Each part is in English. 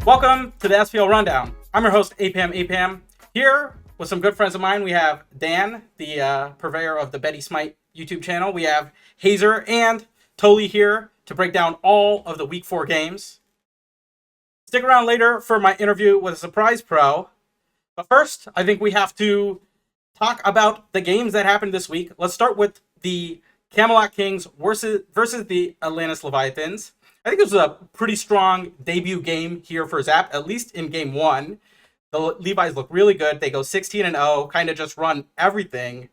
Welcome to the SPL Rundown. I'm your host, APAM. Here with some good friends of mine, we have Dan, the purveyor of the Betty Smite YouTube channel. We have Hayzer and Toliy here to break down all of the Week 4 games. Stick around later for my interview with a surprise pro. But first, I think we have to talk about the games that happened this week. Let's start with the Camelot Kings versus the Atlantis Leviathans. I think it was a pretty strong debut game here for Zap, at least in game 1. The Levi's look really good. They go 16-0, kind of just run everything.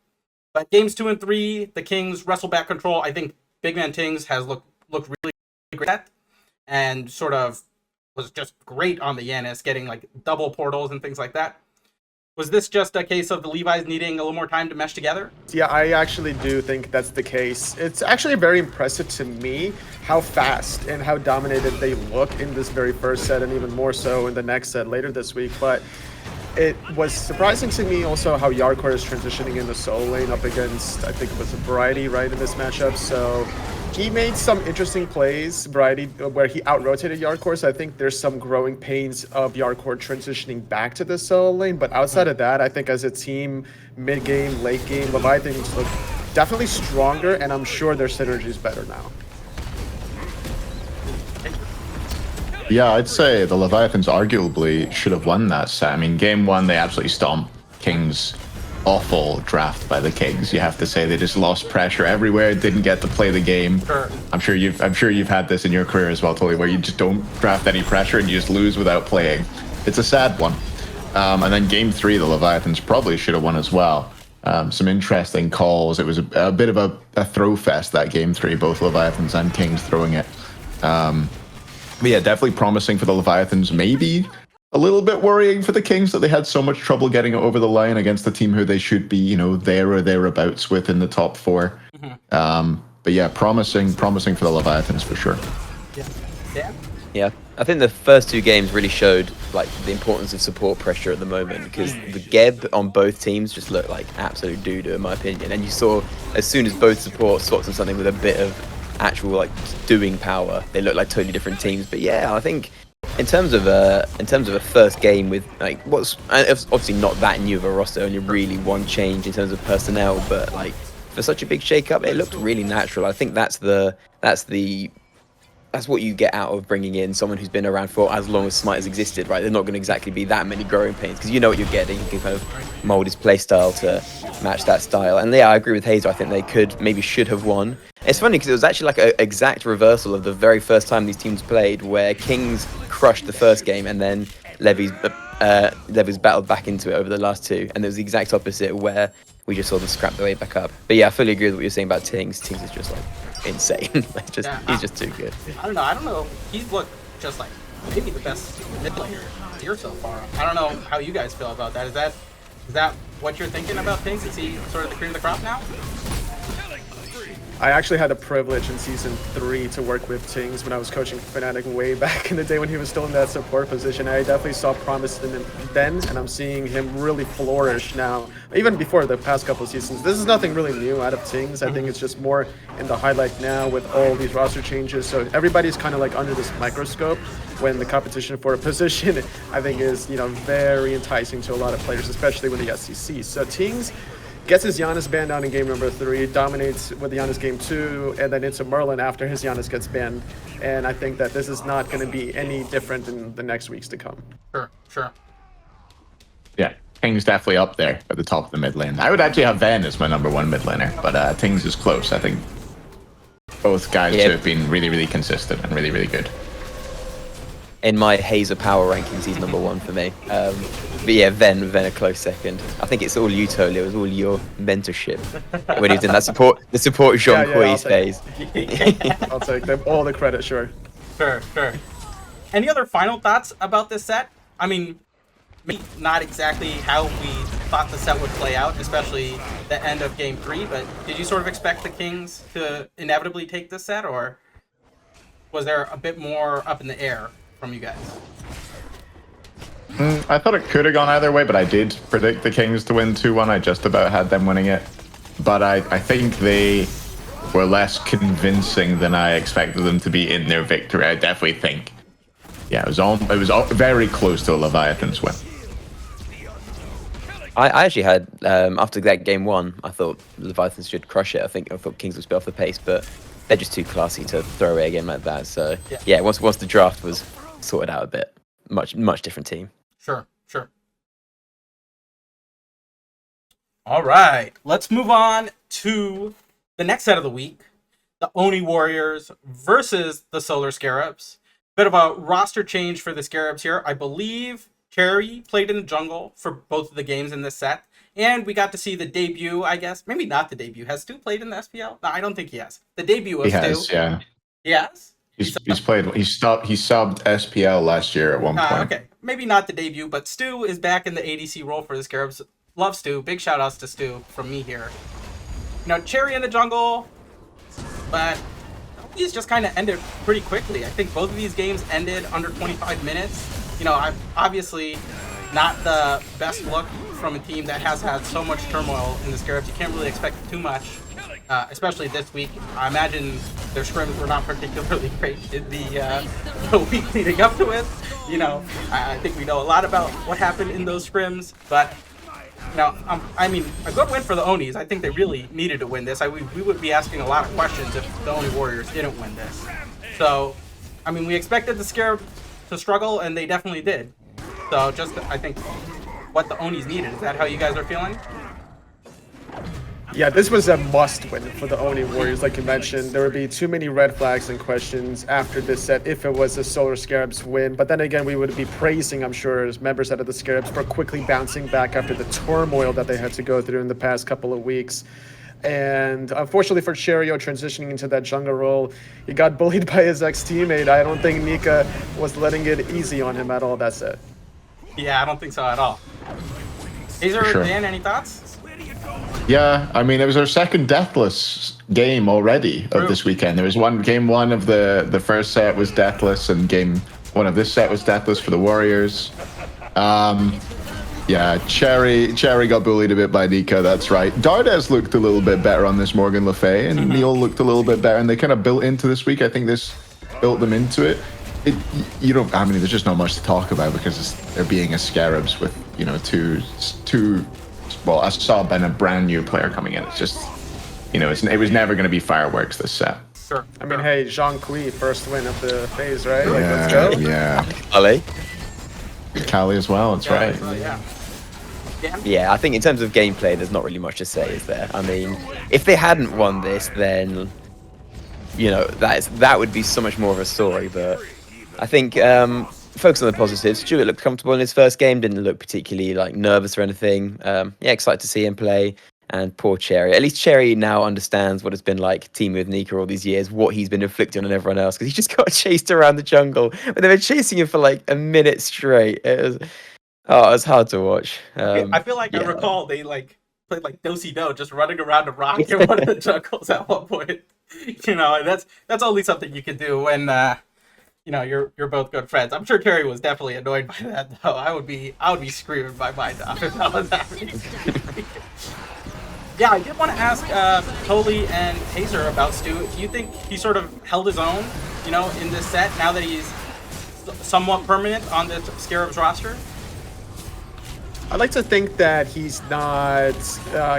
But games 2 and 3, the Kings wrestle back control. I think Big Man Tings has looked really great and sort of was just great on the Yanis, getting like double portals and things like that. Was this just a case of the Levi's needing a little more time to mesh together? Yeah, I actually do think that's the case. It's actually very impressive to me how fast and how dominated they look in this very first set, and even more so in the next set later this week. But it was surprising to me also how Yarkor is transitioning in the solo lane up against, I think it was a Variety, right, in this matchup. So he made some interesting plays, Variety, where he out-rotated Yarkor. So I think there's some growing pains of Yarkor transitioning back to the solo lane. But outside of that, I think as a team, mid-game, late-game, Leviathans look definitely stronger, and I'm sure their synergy is better now. Yeah, I'd say the Leviathans arguably should have won that set. I mean, game 1, they absolutely stomped Kings. Awful draft by the Kings. You have to say they just lost pressure everywhere, didn't get to play the game. Sure. I'm sure you've had this in your career as well, Toliy, where you just don't draft any pressure and you just lose without playing. It's a sad one. And then game 3, the Leviathans probably should have won as well. Some interesting calls. It was a bit of a throw fest, that game 3, both Leviathans and Kings throwing it. But yeah, definitely promising for the Leviathans. Maybe a little bit worrying for the Kings that they had so much trouble getting it over the line against the team who they should be, there or thereabouts with in the top 4. Mm-hmm. But yeah, promising for the Leviathans for sure. Yeah, I think the first 2 games really showed like the importance of support pressure at the moment, because the Geb on both teams just looked like absolute doo-doo in my opinion. And you saw as soon as both supports swapped on something with a bit of actual like doing power, they look like totally different teams. But yeah, I think in terms of a first game with like what's obviously not that new of a roster, only really one change in terms of personnel, but like for such a big shake-up, it looked really natural. I think that's what you get out of bringing in someone who's been around for as long as Smite has existed, right? There's not going to exactly be that many growing pains, because you know what you're getting. You can kind of mold his playstyle to match that style. And yeah, I agree with Hayzer. I think they should have won. It's funny because it was actually like an exact reversal of the very first time these teams played, where Kings crushed the first game and then Levy's battled back into it over the last 2. And it was the exact opposite, where we just saw them scrap their way back up. But yeah, I fully agree with what you're saying about Tings. Tings is just like insane. He's just too good. I don't know. He's looked just like maybe the best mid laner here so far. I don't know how you guys feel about that. Is that what you're thinking about Tings? Is he sort of the cream of the crop now? I actually had the privilege in Season 3 to work with Tings when I was coaching Fnatic way back in the day when he was still in that support position. I definitely saw promise in him then, and I'm seeing him really flourish now, even before the past couple of seasons. This is nothing really new out of Tings. I think it's just more in the highlight now with all these roster changes. So everybody's kind of like under this microscope when the competition for a position, I think, is very enticing to a lot of players, especially with the SCC. So Tings gets his Giannis banned down in game number 3, dominates with the Giannis game 2, and then into Merlin after his Giannis gets banned. And I think that this is not going to be any different in the next weeks to come. Sure. Yeah, Kings definitely up there at the top of the mid lane. I would actually have Ven as my number 1 mid laner, but Kings is close. I think both guys have been really, really consistent and really, really good. In my Hayzer power rankings, he's number 1 for me. But yeah, Ven a close second. I think it's all you, Toliy. It was all your mentorship when he was in that support Jean Qui's phase. I'll take them all the credit, sure. Sure. Any other final thoughts about this set? I mean, maybe not exactly how we thought the set would play out, especially the end of game 3, but did you sort of expect the Kings to inevitably take this set, or was there a bit more up in the air from you guys? I thought it could have gone either way, but I did predict the Kings to win 2-1. I just about had them winning it. But I think they were less convincing than I expected them to be in their victory. I definitely think Yeah, it was very close to a Leviathans win. I actually had, after that game 1, I thought Leviathans should crush it. I thought Kings would spit off the pace, but they're just too classy to throw away a game like that. So yeah, once the draft was sorted out a bit, much different team. Sure. All right, let's move on to the next set of the week. The Oni Warriors versus the Solar Scarabs. Bit of a roster change for the Scarabs here. I believe Cherry played in the jungle for both of the games in this set. And we got to see the debut, I guess. Maybe not the debut. Has Stu played in the SPL? No, I don't think he has. The debut of He Stu. has, yeah. Yes? He's played. He subbed SPL last year at one point. Okay, maybe not the debut, but Stu is back in the ADC role for the Scarabs. Love Stu. Big shout outs to Stu from me here. You know, Cherry in the jungle, but these just kind of ended pretty quickly. I think both of these games ended under 25 minutes. You know, obviously not the best look from a team that has had so much turmoil in the Scarabs. You can't really expect too much, especially this week. I imagine their scrims were not particularly great in the week leading up to it. You know, I think we know a lot about what happened in those scrims, but you know, I mean, a good win for the Onis. I think they really needed to win this. We would be asking a lot of questions if the Oni Warriors didn't win this. So, I mean, we expected the Scarab to struggle, and they definitely did. So, just, I think, what the Onis needed. Is that how you guys are feeling? Yeah, this was a must-win for the Oni Warriors, like you mentioned. There would be too many red flags and questions after this set if it was a Solar Scarabs win. But then again, we would be praising, I'm sure, as members out of the Scarabs for quickly bouncing back after the turmoil that they had to go through in the past couple of weeks. And unfortunately for Cherio transitioning into that jungle role, he got bullied by his ex-teammate. I don't think Nika was letting it easy on him at all that set. Yeah, I don't think so at all. Hayzer, Sure. Dan, any thoughts? Yeah, I mean, it was our second deathless game already of this weekend. There was game one of the first set was deathless, and game one of this set was deathless for the Warriors. Yeah, Cherry got bullied a bit by Nika, that's right. Dardes looked a little bit better on this Morgan Le Fay, and Neil looked a little bit better, and they kind of built into this week. I think this built them into it. I mean, there's just not much to talk about because they're being a Scarabs with, you know, two. Well, I saw Ben, a brand new player coming in. It's just, you know, it was never going to be fireworks this set. Sure. I mean, hey, Jean Kui, first win of the phase, right? Like, Yeah, let's go. yeah. Ali? Cali as well, that's right. Yeah. Dan? Yeah, I think in terms of gameplay, there's not really much to say, is there? I mean, if they hadn't won this, then, you know, that would be so much more of a story. But I think focus on the positives. Stuart looked comfortable in his first game, didn't look particularly like nervous or anything. Yeah, excited to see him play. And poor Cherry. At least Cherry now understands what it's been like teaming with Nika all these years, what he's been inflicting on everyone else, because he just got chased around the jungle. But they've been chasing him for like a minute straight. It was hard to watch. I feel like I recall they like played like Do-si-do, just running around a rock in one of the jungles at one point. You know, and that's only something you can do when you know you're both good friends. I'm sure Terry was definitely annoyed by that though. I would be screaming my mind off if that was happening. Yeah, I did want to ask Toliy and Hayzer about Stu. Do you think he sort of held his own, you know, in this set now that he's somewhat permanent on the Scarabs roster? I like to think that he's not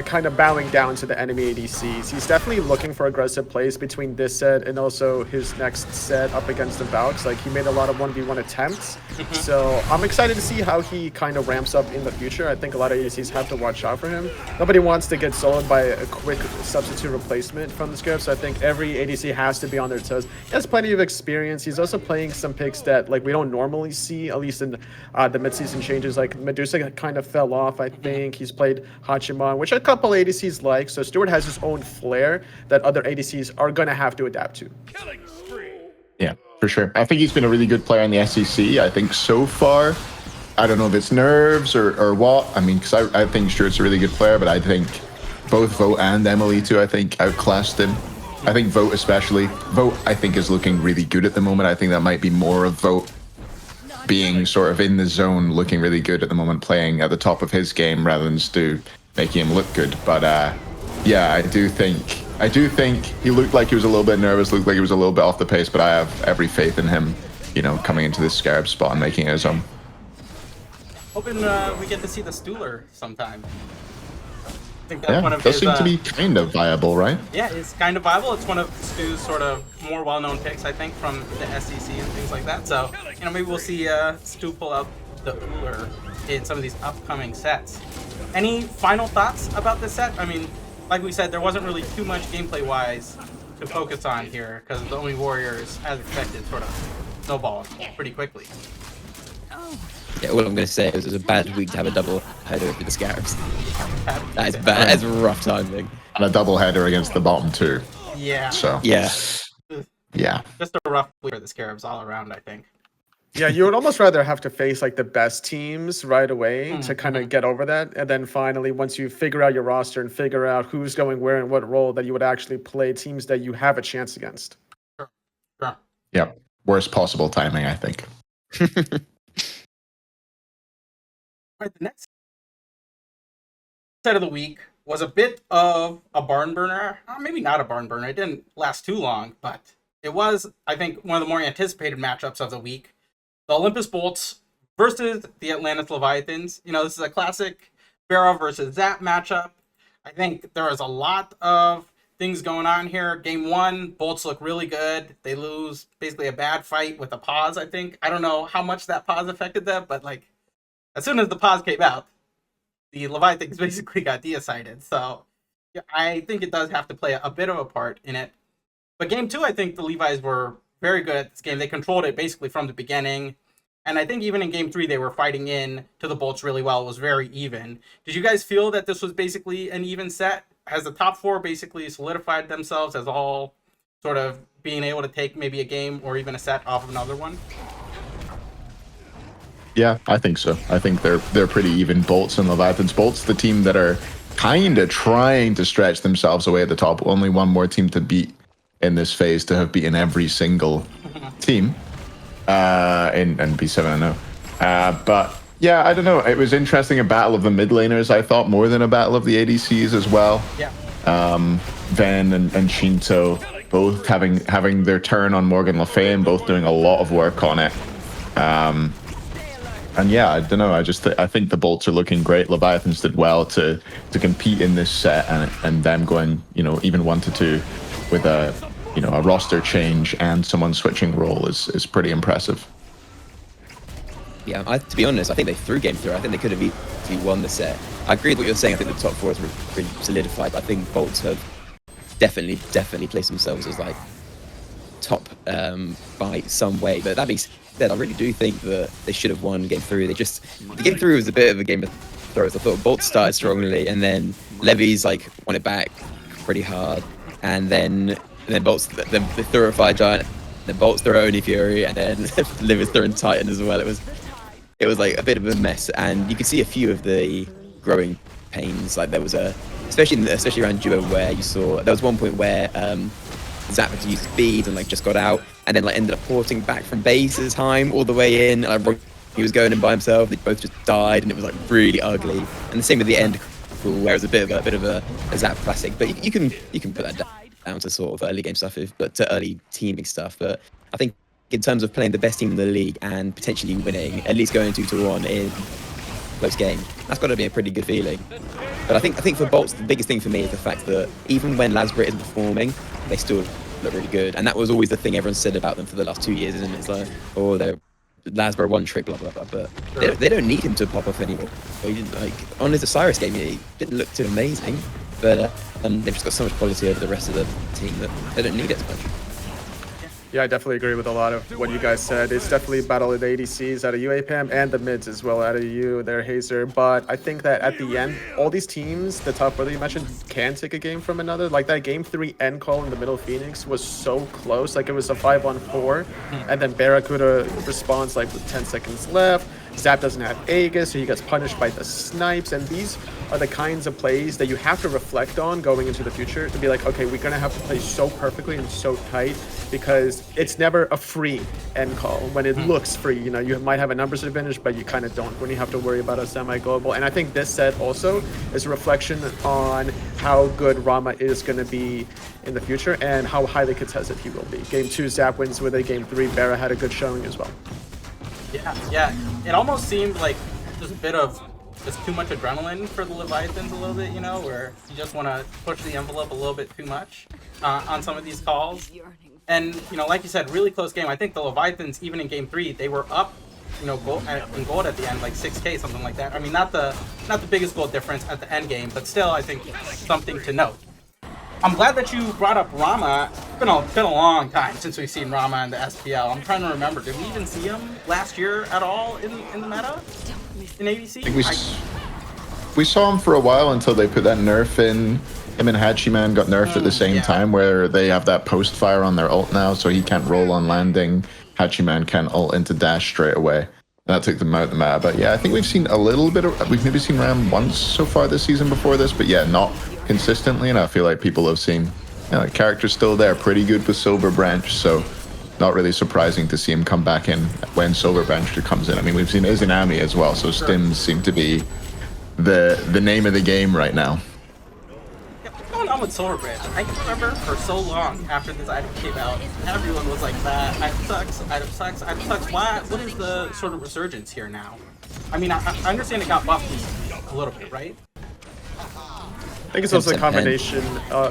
kind of bowing down to the enemy ADCs. He's definitely looking for aggressive plays between this set and also his next set up against the Valks. Like, he made a lot of 1v1 attempts. So I'm excited to see how he kind of ramps up in the future. I think a lot of ADCs have to watch out for him. Nobody wants to get soloed by a quick substitute replacement from the Scarab, so I think every ADC has to be on their toes. He has plenty of experience. He's also playing some picks that like we don't normally see, at least in the mid-season changes. Like Medusa kind of fell off, I think. He's played Hachiman, which a couple ADCs like. So Stuart has his own flair that other ADCs are going to have to adapt to. Yeah, for sure. I think he's been a really good player in the SEC. I think so far, I don't know if it's nerves or what. I mean, because I think Stuart's a really good player, but I think both Vote and Emily too, I think, outclassed him. I think Vote especially. Vote, I think, is looking really good at the moment. I think that might be more of Vote being sort of in the zone, looking really good at the moment, playing at the top of his game rather than Stu making him look good. But yeah, I do think he looked like he was a little bit nervous, looked like he was a little bit off the pace, but I have every faith in him you know, coming into this Scarab spot and making it his own. Hoping we get to see the Stooler sometime. I think that's Yeah, one of does his, seem to be kind of viable, right? Yeah, it's kind of viable. It's one of Stu's sort of more well-known picks, I think, from the SEC and things like that. So, you know, maybe we'll see Stu pull out the Uller in some of these upcoming sets. Any final thoughts about this set? I mean, like we said, there wasn't really too much gameplay-wise to focus on here because the only Warriors, as expected, sort of snowballed pretty quickly. Yeah, all I'm going to say is it was a bad week to have a double header for the Scarabs. That is bad. That's rough timing. And a double header against the bottom two. Yeah. So Yeah. yeah. Just a rough week for the Scarabs all around, I think. Yeah, you would almost rather have to face like the best teams right away to kind of get over that, and then finally, once you figure out your roster and figure out who's going where and what role, that you would actually play teams that you have a chance against. Sure. Yep. Worst possible timing, I think. All right, the next set of the week was a bit of a barn burner. Maybe not a barn burner. It didn't last too long, but it was, I think, one of the more anticipated matchups of the week. The Olympus Bolts versus the Atlantis Leviathans. You know, this is a classic Pharaoh versus Zap matchup. I think there was a lot of things going on here. Game 1, Bolts look really good. They lose basically a bad fight with a pause, I think. I don't know how much that pause affected them, but like, as soon as the pause came out, the Leviathans basically got decided. So yeah, I think it does have to play a bit of a part in it. But game 2, I think the Levi's were very good at this game. They controlled it basically from the beginning. And I think even in game 3, they were fighting in to the Bolts really well. It was very even. Did you guys feel that this was basically an even set? Has the top 4 basically solidified themselves as all sort of being able to take maybe a game or even a set off of another one? Yeah, I think so. I think they're pretty even. Bolts and Leviathans. Bolts, the team that are kind of trying to stretch themselves away at the top. Only one more team to beat in this phase to have beaten every single team and be 7-0. But yeah, I don't know. It was interesting. A battle of the mid laners, I thought, more than a battle of the ADCs as well. Yeah. Ven and Shinto both having their turn on Morgan Le Fay and both doing a lot of work on it. And yeah, I don't know. I think the Bolts are looking great. Leviathans did well to compete in this set, and them going, you know, even 1-2 with a roster change and someone switching role is pretty impressive. Yeah, to be honest, I think they threw game 3. I think they could have easily won the set. I agree with what you're saying. I think the top 4 is really solidified. But I think Bolts have definitely placed themselves as like top by some way. But that being said, I really do think that they should have won game 3. The game 3 was a bit of a game of throws. I thought Bolts started strongly, and then Levy's like won it back pretty hard, and then Bolts they threw a Fire Giant, then Bolts threw Oni Fury, and then Levy's throwing Titan as well. It was like a bit of a mess, and you could see a few of the growing pains. Like there was especially around duo, where you saw there was one point where Zap had to use speed and like just got out, and then like ended up porting back from base's time all the way in. And he was going in by himself. They both just died, and it was like really ugly. And the same with the end, where it was a bit of a Zap classic. But you can put that down to sort of early game stuff, but to early teaming stuff. But I think in terms of playing the best team in the league and potentially winning, at least going 2-1 in close game, that's got to be a pretty good feeling. But I think for Bolts, the biggest thing for me is the fact that even when Lasbrit isn't performing, they still look really good. And that was always the thing everyone said about them for the last 2 years, isn't it? It's like, oh, they're Lasbrit one trick, blah blah blah. But they don't need him to pop off anymore. Like on his Osiris game, he didn't look too amazing, but they've just got so much quality over the rest of the team that they don't need it as much. Yeah, I definitely agree with a lot of what you guys said. It's definitely a battle of the ADCs out of UAPM and the mids as well out of you there, Hayzer. But I think that at the end, all these teams, the top four that you mentioned, can take a game from another. Like that game 3 end call in the middle of Phoenix was so close. Like it was a 5-on-4, and then Barracuda responds like with 10 seconds left. Zap doesn't have Aegis, so he gets punished by the snipes, and these are the kinds of plays that you have to reflect on going into the future to be like, okay, we're gonna have to play so perfectly and so tight because it's never a free end call. When it looks free, you know, you might have a numbers advantage, but you kind of don't when you have to worry about a semi-global. And I think this set also is a reflection on how good Rama is going to be in the future and how highly contested he will be. Game 2, Zap wins with it. Game 3, Barra had a good showing as well. Yeah. It almost seemed like there's a bit of just too much adrenaline for the Leviathans a little bit, you know, where you just want to push the envelope a little bit too much on some of these calls. And, you know, like you said, really close game. I think the Leviathans, even in game 3, they were up, you know, in gold at the end, like 6K, something like that. I mean, not the biggest goal difference at the end game, but still, I think something to note. I'm glad that you brought up Rama. It's been a long time since we've seen Rama in the SPL. I'm trying to remember, did we even see him last year at all in the meta? In ABC? I think we saw him for a while until they put that nerf in. Him and Hachiman got nerfed at the same time, where they have that post fire on their ult now, so he can't roll on landing. Hachiman can't ult into dash straight away. That took them out of the map. But yeah, I think we've seen a little bit of, we've maybe seen Ram once so far this season before this, but yeah, not consistently. And I feel like people have seen, you know, the character's still there, pretty good with Silver Branch, so not really surprising to see him come back in when Silver Branch comes in. I mean, we've seen Izanami as well, so stims seem to be the name of the game right now. What's going on with Silver Branch? I can remember for so long after this item came out, everyone was like, that item sucks, item sucks, item sucks. What is the sort of resurgence here now? I mean, I understand it got buffed a little bit, right? I think it's also a combination.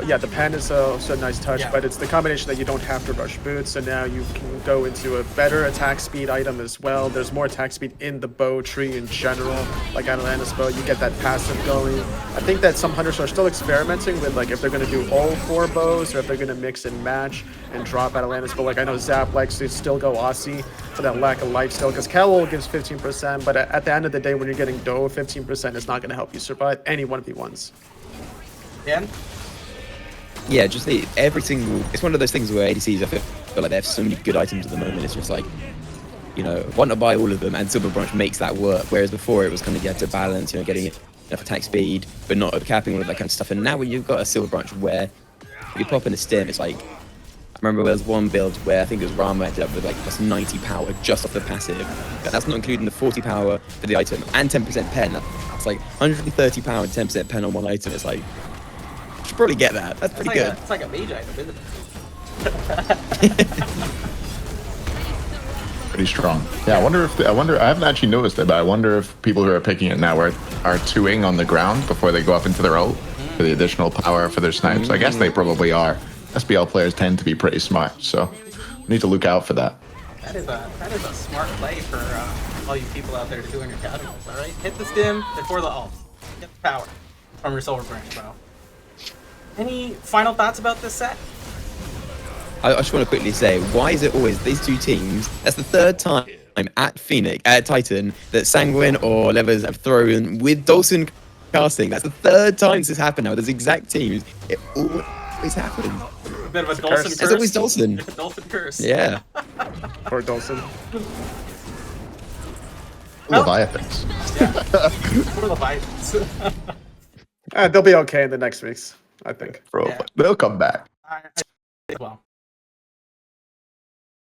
Yeah, the pen is also a nice touch, but it's the combination that you don't have to rush boots, so now you can go into a better attack speed item as well. There's more attack speed in the bow tree in general, like Atalanta's bow. You get that passive going. I think that some hunters are still experimenting with like if they're going to do all 4 bows or if they're going to mix and match and drop Atalanta's bow. Like I know Zap likes to still go Aussie for that lack of life still, because Calol gives 15%, but at the end of the day, when you're getting Doe, 15% is not going to help you survive any 1v1s. Yeah, just every single. It's one of those things where ADCs, I feel like they have so many good items at the moment. It's just like, you know, want to buy all of them, and Silver Branch makes that work. Whereas before it was kind of you had to balance, you know, getting enough attack speed, but not overcapping all of that kind of stuff. And now when you've got a Silver Branch where you pop in a stim, it's like, I remember there was one build where I think it was Rama ended up with like plus 90 power just off the passive. But that's not including the 40 power for the item and 10% pen. That's like 130 power and 10% pen on one item. It's like, you should probably get that. That's pretty good. It's like a mage item, isn't it? Pretty strong. Yeah, I wonder, I haven't actually noticed it, but I wonder if people who are picking it now are 2ing on the ground before they go up into their ult for the additional power for their snipes. I guess they probably are. SPL players tend to be pretty smart, so we need to look out for that. That is a smart play for all you people out there doing your casuals, alright? Hit the stim before the ult. Get the power from your Silver Branch, bro. Any final thoughts about this set? I just want to quickly say, why is it always these two teams? That's the 3rd time at Phoenix, at Titan, that Sanguine or Levers have thrown with Dolson casting. That's the 3rd time this has happened now. Those exact teams. It always happens. A bit of a Dolson curse. It's always Dolson. Dolson curse. Yeah. Poor Dolson. Leviathans. Yeah. Poor Leviathans. They'll be okay in the next weeks, I think. They'll come back. Well,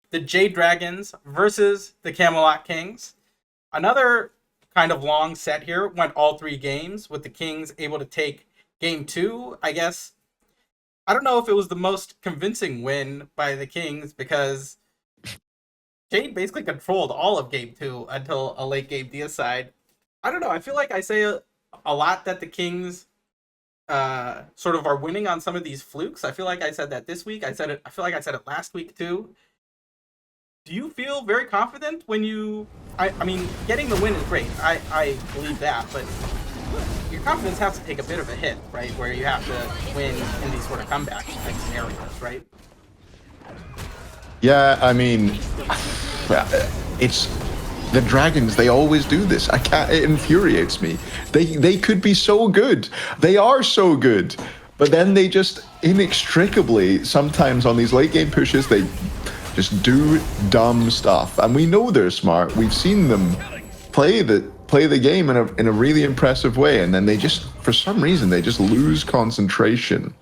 the Jade Dragons versus the Camelot Kings. Another kind of long set here. Went all 3 games with the Kings able to take game 2. I guess, I don't know if it was the most convincing win by the Kings because Jade basically controlled all of game 2 until a late game deicide. I don't know. I feel like I say a lot that the Kings sort of are winning on some of these flukes. I feel like I said that this week. I feel like I said it last week too. Do you feel very confident when you... I mean, getting the win is great. I believe that, but your confidence has to take a bit of a hit, right? Where you have to win in these sort of comeback like scenarios, right? Yeah, I mean, it's the Dragons. They always do this. It infuriates me. They could be so good. They are so good, but then they just inextricably sometimes on these late game pushes they just do dumb stuff, and we know they're smart. We've seen them play the game in a really impressive way, and then they just, for some reason, they just lose concentration.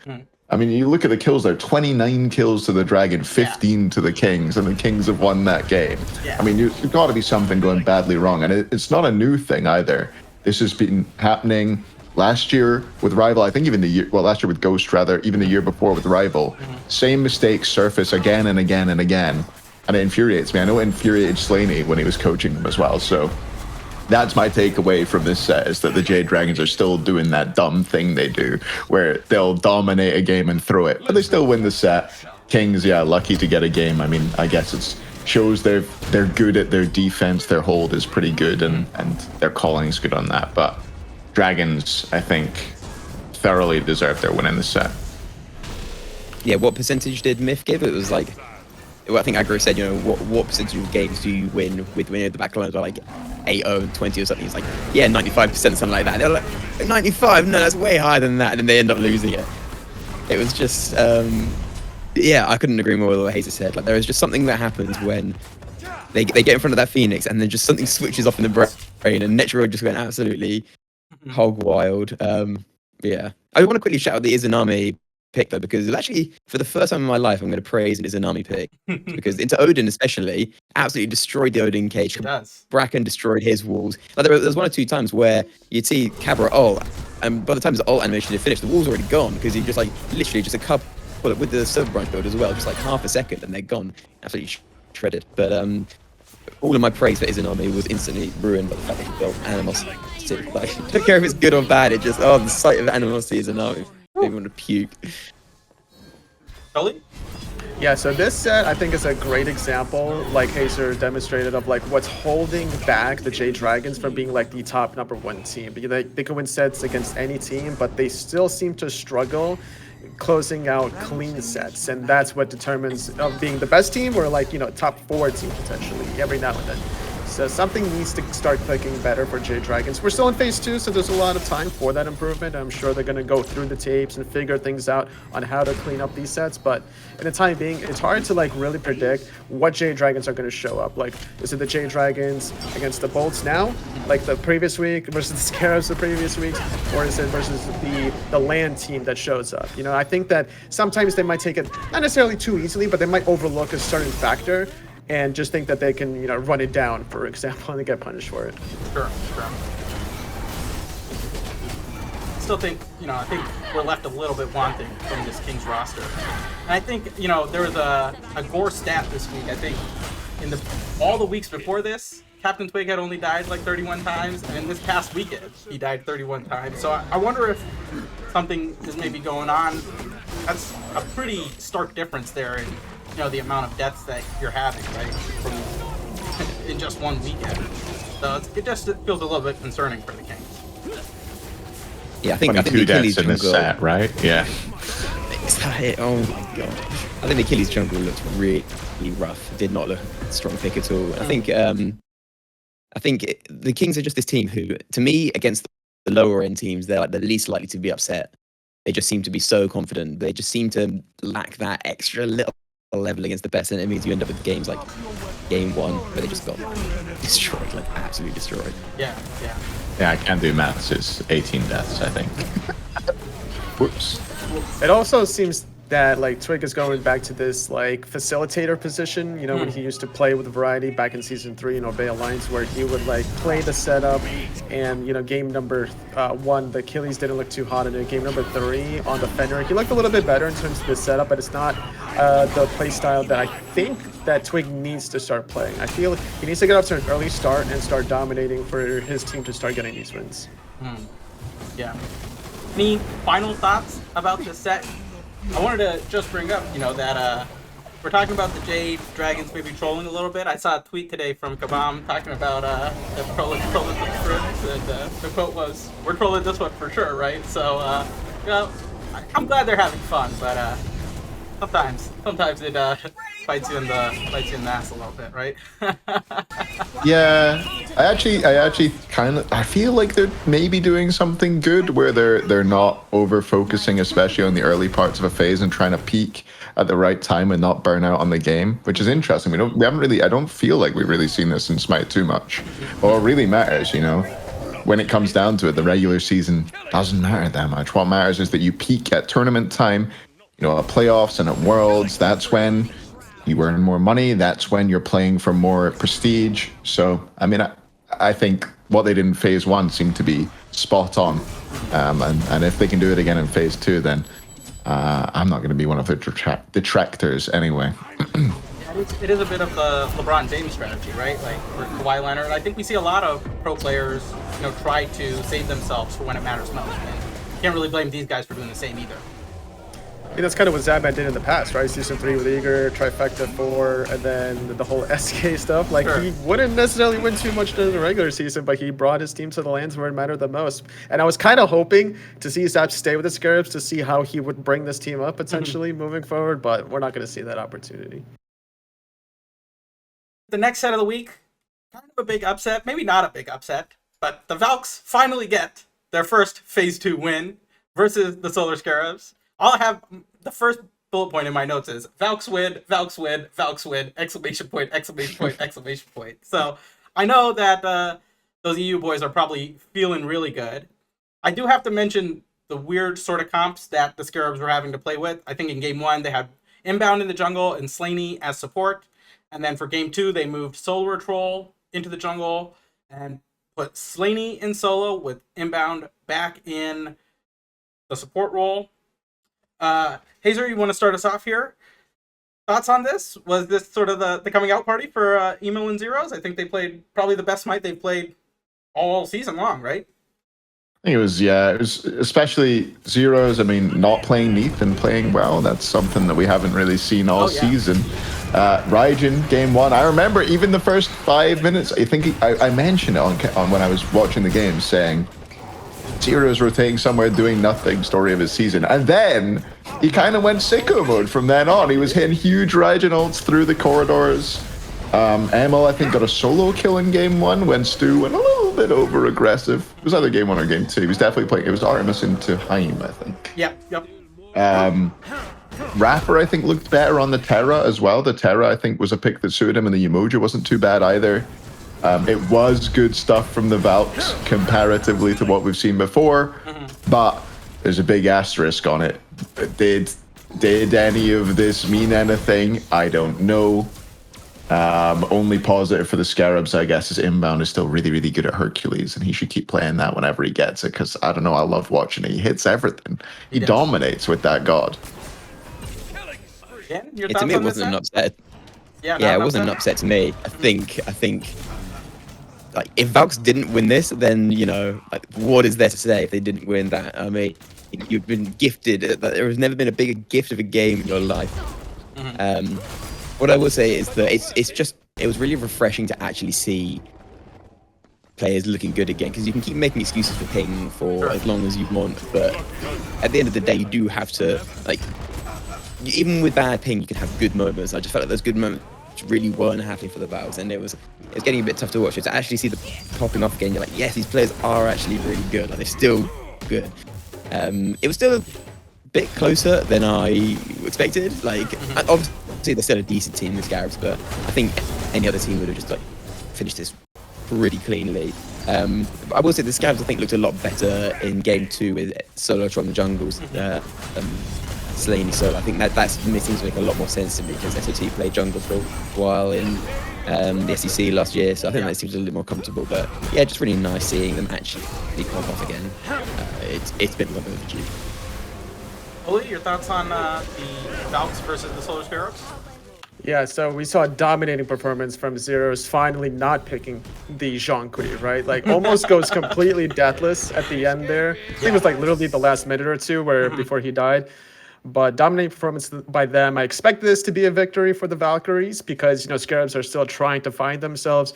I mean, you look at the kills there, 29 kills to the Dragon, 15 to the Kings, and the Kings have won that game. I mean, you've got to be something going badly wrong, and it's not a new thing either. This has been happening last year with Rival, I think even last year with Ghost rather, even the year before with Rival. Same mistakes surface again and again and again, and it infuriates me. I know it infuriated Slaney when he was coaching them as well, so that's my takeaway from this set, is that the Jade Dragons are still doing that dumb thing they do, where they'll dominate a game and throw it, but they still win the set. Kings, yeah, lucky to get a game. I mean, I guess it shows they're good at their defense, their hold is pretty good, and their calling is good on that. But Dragons, I think, thoroughly deserve their win in the set. Yeah, what percentage did Myth give? It was like, well, I think Aggro said, you know, what percentage of games do you win with when the backlines are like 8-0, 20 or something? It's like, yeah, 95%, something like that. They're like, 95? No, that's way higher than that. And then they end up losing it. It was just, yeah, I couldn't agree more with what Hayzer said. Like, there is just something that happens when they get in front of that Phoenix, and then just something switches off in the brain, and Netra just went absolutely hog wild. Yeah. I want to quickly shout out the Izanami pick though, because it actually, for the first time in my life, I'm going to praise an Izanami pick, because into Odin especially, absolutely destroyed the Odin cage. It does. Bracken destroyed his walls. Like, there was one or two times where you'd see Cabra ult, and by the time his ult animation had finished, the wall's already gone, because he just like literally just a couple, well, with the server branch build as well, just like half a second and they're gone, absolutely shredded. But all of my praise for Izanami was instantly ruined by the fact that he built animosity. Like, I don't care if it's good or bad, it just, the sight of animosity is Izanami. They want to puke. Toliy? Yeah, so this set I think is a great example, like Hayzer demonstrated, of like what's holding back the Jade Dragons from being like the top #1 team. They can win sets against any team, but they still seem to struggle closing out clean sets, and that's what determines of being the best team or like, you know, top 4 team potentially every now and then. So something needs to start clicking better for Jade Dragons. We're still in phase 2, so there's a lot of time for that improvement. I'm sure they're going to go through the tapes and figure things out on how to clean up these sets. But in the time being, it's hard to like really predict what Jade Dragons are going to show up. Like, is it the Jade Dragons against the Bolts now, like the previous week, versus the Scarabs the previous weeks, or is it versus the land team that shows up? You know, I think that sometimes they might take it not necessarily too easily, but they might overlook a certain factor and just think that they can, you know, run it down, for example, and they get punished for it. Sure. Still think, you know, I think we're left a little bit wanting from this Kings roster. And I think, you know, there was a gore stat this week. I think in all the weeks before this, Captain Twig had only died like 31 times, and this past weekend, he died 31 times. So I wonder if something is maybe going on. That's a pretty stark difference there in, you know, the amount of deaths that you're having, right, from in just one weekend. So it just feels a little bit concerning for the Kings. Yeah, I think two the deaths Achilles in this jungle. set, right? Yeah. Oh my god! I think the Achilles jungle looked really rough. It did not look a strong pick at all. I think the Kings are just this team who, to me, against the lower end teams, they're like the least likely to be upset. They just seem to be so confident. They just seem to lack that extra little level against the best, and it means you end up with games like game 1 where they just got destroyed, like absolutely destroyed. Yeah. Yeah, I can't do maths. It's 18 deaths, I think. Whoops. It also seems that like Twig is going back to this like facilitator position, you know, when he used to play with Variety back in season 3 in Obey Alliance, where he would like play the setup, and you know, game number 1 the Achilles didn't look too hot, and then game number 3 on the Fenrir he looked a little bit better in terms of the setup, but it's not the play style that I think that Twig needs to start playing. I feel he needs to get off to an early start and start dominating for his team to start getting these wins. Yeah. Any final thoughts about this set? I wanted to just bring up, you know, that we're talking about the Jade Dragons maybe trolling a little bit. I saw a tweet today from Kabam talking about the trolling the scripts, and the quote was, "We're trolling this one for sure, right?" So, you know, I'm glad they're having fun, but sometimes it bites you in the ass a little bit, right? Yeah, I actually kind of I feel like they're maybe doing something good where they're not over focusing, especially on the early parts of a phase, and trying to peak at the right time and not burn out on the game, which is interesting. We haven't really, I don't feel like we've really seen this in Smite too much, or it really matters, you know. When it comes down to it, the regular season doesn't matter that much. What matters is that you peak at tournament time, you know, at playoffs and at Worlds. That's when you earn more money. That's when you're playing for more prestige. So, I mean, I think what they did in Phase 1 seemed to be spot on. And if they can do it again in Phase 2, then I'm not going to be one of the detractors anyway. It is a bit of the LeBron James strategy, right? Like for Kawhi Leonard, I think we see a lot of pro players, you know, try to save themselves for when it matters most. And you can't really blame these guys for doing the same either. I mean, that's kind of what Zabman did in the past, right? Season 3 with Eager, Trifecta 4, and then the whole SK stuff. Like, Sure. He wouldn't necessarily win too much in the regular season, but he brought his team to the lands where it mattered the most. And I was kind of hoping to see Zab stay with the Scarabs to see how he would bring this team up potentially moving forward, but we're not going to see that opportunity. The next set of the week, kind of a big upset. Maybe not a big upset, but the Valks finally get their first Phase 2 win versus the Solar Scarabs. All I have, the first bullet point in my notes is Valks win, Valks win, Valks win, exclamation point, exclamation point, exclamation point. So I know that those EU boys are probably feeling really good. I do have to mention the weird sort of comps that the Scarabs were having to play with. I think in Game 1, they had Inbound in the jungle and Slaney as support. And then for Game 2, they moved Solar Troll into the jungle and put Slaney in solo with Inbound back in the support role. Hayzer, you want to start us off here? Thoughts on this? Was this sort of the coming out party for Emo and Zeros? I think they played probably the best Smite they've played all season long, right? I think it was especially Zeros. I mean, not playing Neath and playing well. That's something that we haven't really seen all season. Raijin, Game 1. I remember even the first 5 minutes, I think I mentioned it on when I was watching the game, saying Zeros rotating somewhere doing nothing, story of his season. And then he kind of went sicko mode from then on. He was hitting huge Raijin ults through the corridors. Emil, I think, got a solo kill in Game 1 when Stu went a little bit over aggressive. It was either Game 1 or Game 2. He was definitely playing. It was Artemis into Haim, I think. Yep. Rapper, I think, looked better on the Terra as well. The Terra, I think, was a pick that suited him, and the Umoja wasn't too bad either. It was good stuff from the Valks comparatively to what we've seen before, but there's a big asterisk on it. Did any of this mean anything? I don't know. Only positive for the Scarabs, I guess, is Inbound is still really, really good at Hercules, and he should keep playing that whenever he gets it, because, I don't know, I love watching it. He hits everything. He dominates with that god. Ken, your To thoughts me, it on this wasn't an set? upset. Yeah, It wasn't an upset to me. I think, like, if Valks didn't win this, then, you know, like, what is there to say if they didn't win that? I mean, you've been gifted. There has never been a bigger gift of a game in your life. What I will say is that it was really refreshing to actually see players looking good again, because you can keep making excuses for ping for as long as you want, but at the end of the day, you do have to, like, even with bad ping, you can have good moments. I just felt like those good moments really weren't happening for the Valves, and it was getting a bit tough to watch. To actually see the popping off again, you're like, yes, these players are actually really good. Like, they're still good. It was still a bit closer than I expected. Like, obviously they're still a decent team, the Scarabs, but I think any other team would have just, like, finished this pretty cleanly. But I will say the Scarabs, I think, looked a lot better in Game 2 with Solo from the jungles. Slaney, so I think that seems to make a lot more sense to me, because SOT played jungle for a while in the SEC last year, so I think that seems a little more comfortable. But yeah, just really nice seeing them actually pop off again. It's been a little bit overdue. Toliy, your thoughts on the Valks versus the Solar Scarabs? Yeah, so we saw a dominating performance from Zeros finally not picking the Zhongkui, right? Like, almost goes completely deathless at the end there. I think it was like literally the last minute or two before he died. But dominating performance by them. I expect this to be a victory for the Valkyries, because, you know, Scarabs are still trying to find themselves.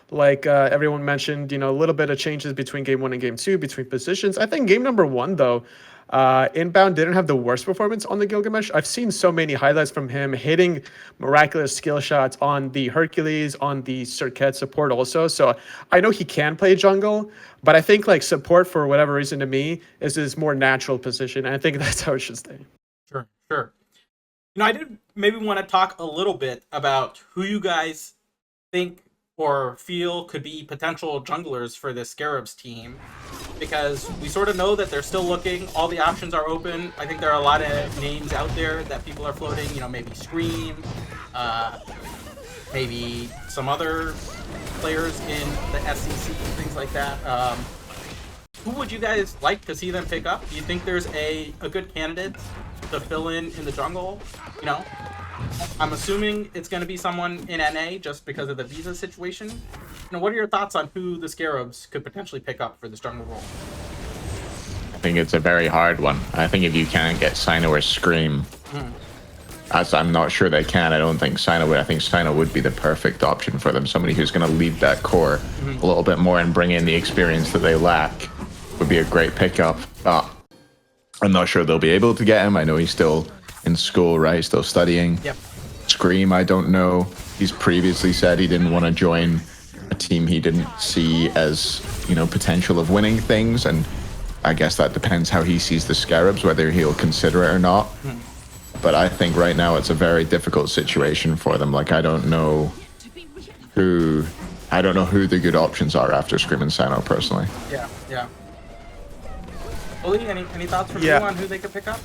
Like everyone mentioned, you know, a little bit of changes between Game 1 and Game 2, between positions. I think Game number 1, though, Inbound didn't have the worst performance on the Gilgamesh. I've seen so many highlights from him hitting miraculous skill shots on the Hercules, on the Circuit support also. So I know he can play jungle, but I think like support for whatever reason to me is his more natural position. And I think that's how it should stay. Sure, sure. You know, I did maybe want to talk a little bit about who you guys think or feel could be potential junglers for this Scarabs team, because we sort of know that they're still looking. All the options are open. I think there are a lot of names out there that people are floating. You know, maybe Scream, maybe some other players in the SEC, things like that. Who would you guys like to see them pick up? Do you think there's a good candidate to fill in the jungle? You know, I'm assuming it's going to be someone in NA just because of the visa situation. You know, what are your thoughts on who the Scarabs could potentially pick up for this jungle role? I think it's a very hard one. I think if you can't get Sino or Scream, as I'm not sure they can, I don't think Sino would. I think Sino would be the perfect option for them. Somebody who's going to lead that core a little bit more and bring in the experience that they lack would be a great pickup. I'm not sure they'll be able to get him. I know he's still in school, right? Still studying. Yep. Scream, I don't know. He's previously said he didn't want to join a team he didn't see as, you know, potential of winning things, and I guess that depends how he sees the Scarabs, whether he'll consider it or not. But I think right now it's a very difficult situation for them. Like, I don't know who the good options are after Scream and Sino, personally. Yeah, yeah. Toliy, any thoughts from you on who they could pick up?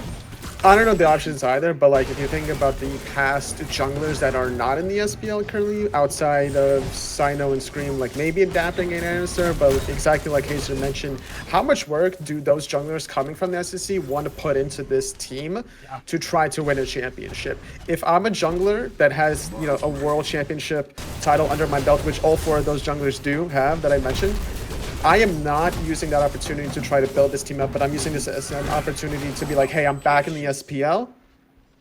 I don't know the options either, but like if you think about the past junglers that are not in the SPL currently, outside of Sino and Scream, like maybe adapting an answer, but exactly like Hayzer mentioned, how much work do those junglers coming from the SEC want to put into this team to try to win a championship? If I'm a jungler that has, you know, a world championship title under my belt, which all four of those junglers do have that I mentioned, I am not using that opportunity to try to build this team up, but I'm using this as an opportunity to be like, hey, I'm back in the SPL.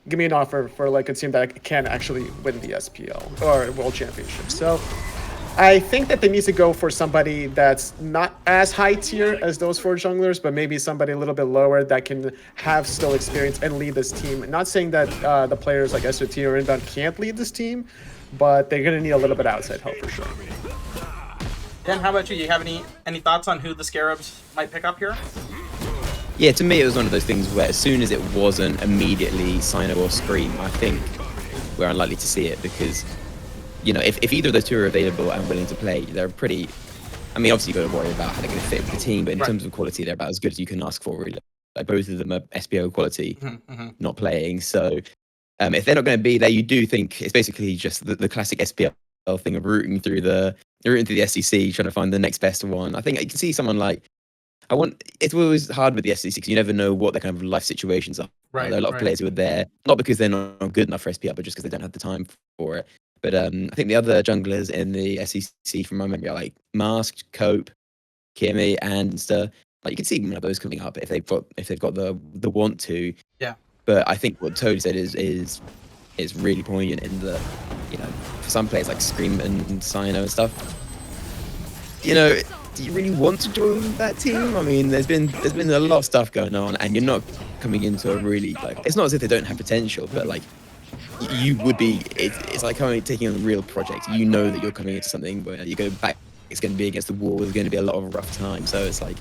Give me an offer for like a team that can actually win the SPL or World Championship. So I think that they need to go for somebody that's not as high tier as those four junglers, but maybe somebody a little bit lower that can have still experience and lead this team. Not saying that the players like SOT or Inbound can't lead this team, but they're going to need a little bit outside help for sure. Dan, how about you? You have any thoughts on who the Scarabs might pick up here? Yeah, to me it was one of those things where as soon as it wasn't immediately Sino or Scream, I think we're unlikely to see it, because, you know, if either of those two are available and willing to play, they're pretty... I mean, obviously you've got to worry about how they're going to fit with the team, but in terms of quality, they're about as good as you can ask for, really. Like, both of them are SPO quality, not playing. So if they're not going to be there, you do think it's basically just the classic SPL thing of rooting through the SEC, trying to find the next best one. I think you can see someone like... It's always hard with the SEC because you never know what their kind of life situations are. Right, there are a lot of players who are there, not because they're not good enough for SPL, but just because they don't have the time for it. But I think the other junglers in the SEC from my memory are like Masked, Cope, Kimmy, and Insta. Like, you can see one of those coming up if they've got the want to. Yeah. But I think what Toliy said is really poignant in the, you know, for some players like Scream and Sino and stuff, you know, do you really want to join that team? I mean, there's been a lot of stuff going on, and you're not coming into a really, like, it's not as if they don't have potential, but like, you would be, it's like taking on a real project. You know that you're coming into something where you go back, it's going to be against the wall, there's going to be a lot of rough time. So it's like,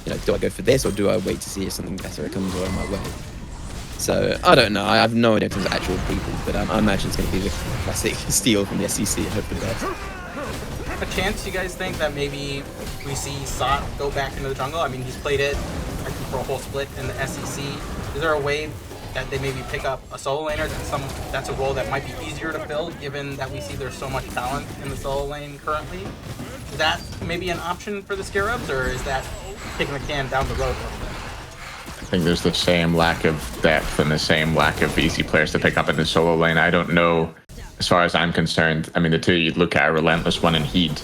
you know, do I go for this or do I wait to see if something better comes along my way? So I don't know. I have no idea in terms of actual people, but I imagine it's going to be the classic steal from the SEC. I hope for the best. A chance you guys think that maybe we see Sot go back into the jungle? I mean, he's played it, I think, for a whole split in the SEC. Is there a way that they maybe pick up a solo laner that's a role that might be easier to fill, given that we see there's so much talent in the solo lane currently? Is that maybe an option for the Scarabs, or is that kicking the can down the road a little bit? I think there's the same lack of depth and the same lack of easy players to pick up in the solo lane. I don't know, as far as I'm concerned. I mean, the two you'd look at are Relentless One and Heat,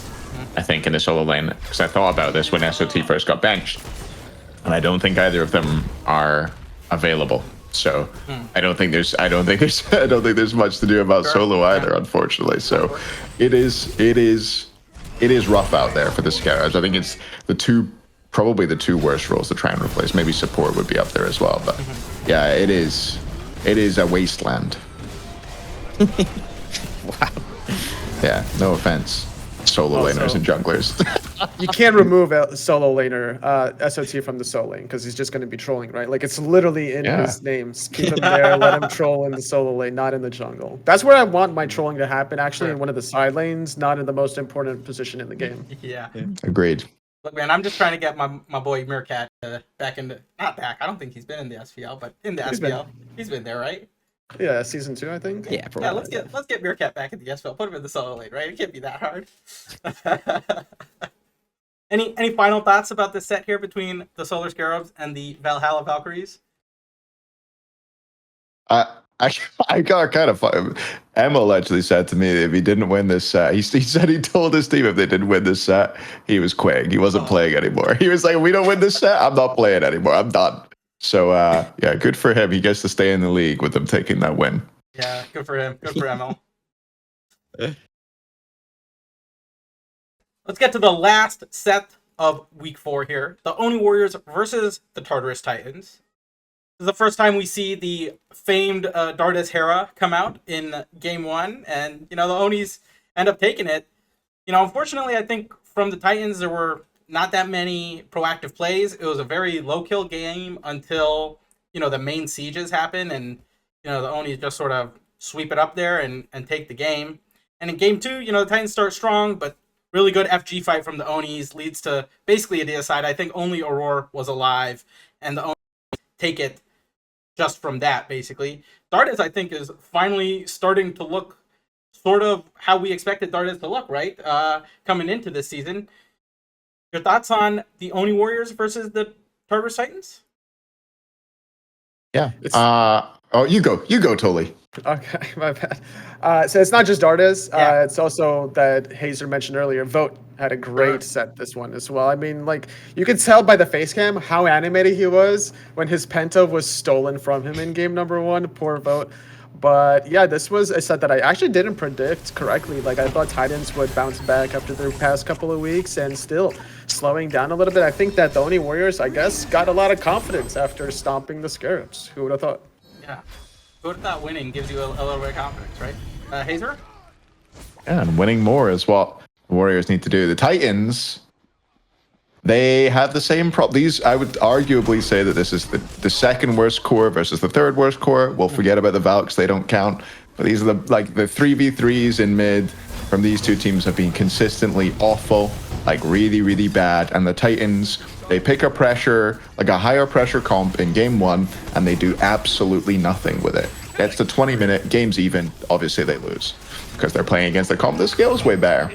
I think, in the solo lane. Because I thought about this when SOT first got benched, and I don't think either of them are available. So I don't think there's much to do about solo either, unfortunately. So it is rough out there for the Scarabs. I think it's the two probably the two worst roles to try and replace. Maybe support would be up there as well, but yeah, it is a wasteland. Wow. Yeah, no offense, solo laners and junglers. You can't remove a solo laner, SOT from the solo lane, because he's just going to be trolling, right? Like, it's literally in his names. Keep him there, let him troll in the solo lane, not in the jungle. That's where I want my trolling to happen, actually, in one of the side lanes, not in the most important position in the game. Yeah. Agreed. Look, man, I'm just trying to get my boy Meerkat back into, not back, I don't think he's been in the SPL, but in the SPL. He's been there, right? Yeah, season 2, I think. Yeah, probably. Yeah, let's get Meerkat back in the SPL. Put him in the solo lane, right? It can't be that hard. Any final thoughts about this set here between the Solar Scarabs and the Valhalla Valkyries? I got kind of fun. Emil actually said to me if he didn't win this set, he said he told his team if they didn't win this set, he was quitting. He wasn't playing anymore. He was like, if we don't win this set, I'm not playing anymore. I'm done. So, yeah, good for him. He gets to stay in the league with them taking that win. Yeah, good for him. Good for Emil. Let's get to the last set of week 4 here. The Oni Warriors versus the Tartarus Titans. This is the first time we see the famed Dardas Hera come out in game 1. And, the Onis end up taking it. Unfortunately, I think from the Titans, there were not that many proactive plays. It was a very low-kill game until, the main sieges happen. And, the Onis just sort of sweep it up there and take the game. And in game 2, the Titans start strong, but really good FG fight from the Onis leads to basically a deicide. I think only Aurora was alive, and the Onis take it just from that, basically. Dardas, I think, is finally starting to look sort of how we expected Dardas to look, right? Coming into this season. Your thoughts on the Oni Warriors versus the Tartarus Titans? Yeah. You go, Toliy. Okay, my bad. So it's not just Dardas. It's also that Hayzer mentioned earlier. Vote had a great set this one as well. I mean, like, you could tell by the face cam how animated he was when his Penta was stolen from him in game number 1. Poor Vote. But yeah, this was a set that I actually didn't predict correctly. Like, I thought Titans would bounce back after their past couple of weeks and still slowing down a little bit. I think that the Oni Warriors, I guess, got a lot of confidence after stomping the Scarabs. Who would have thought? Yeah. Who would have thought winning gives you a little bit of confidence, right? Hayzer? Yeah, and winning more is what the Warriors need to do. The Titans, they have the same problem. These, I would arguably say that this is the second worst core versus the third worst core. We'll forget about the Valks, they don't count. But these are the 3v3s in mid from these two teams have been consistently awful, like really, really bad. And the Titans, they pick a pressure, like a higher pressure comp in game 1, and they do absolutely nothing with it. It's the 20-minute, game's even, obviously they lose because they're playing against the comp. The skill is way better.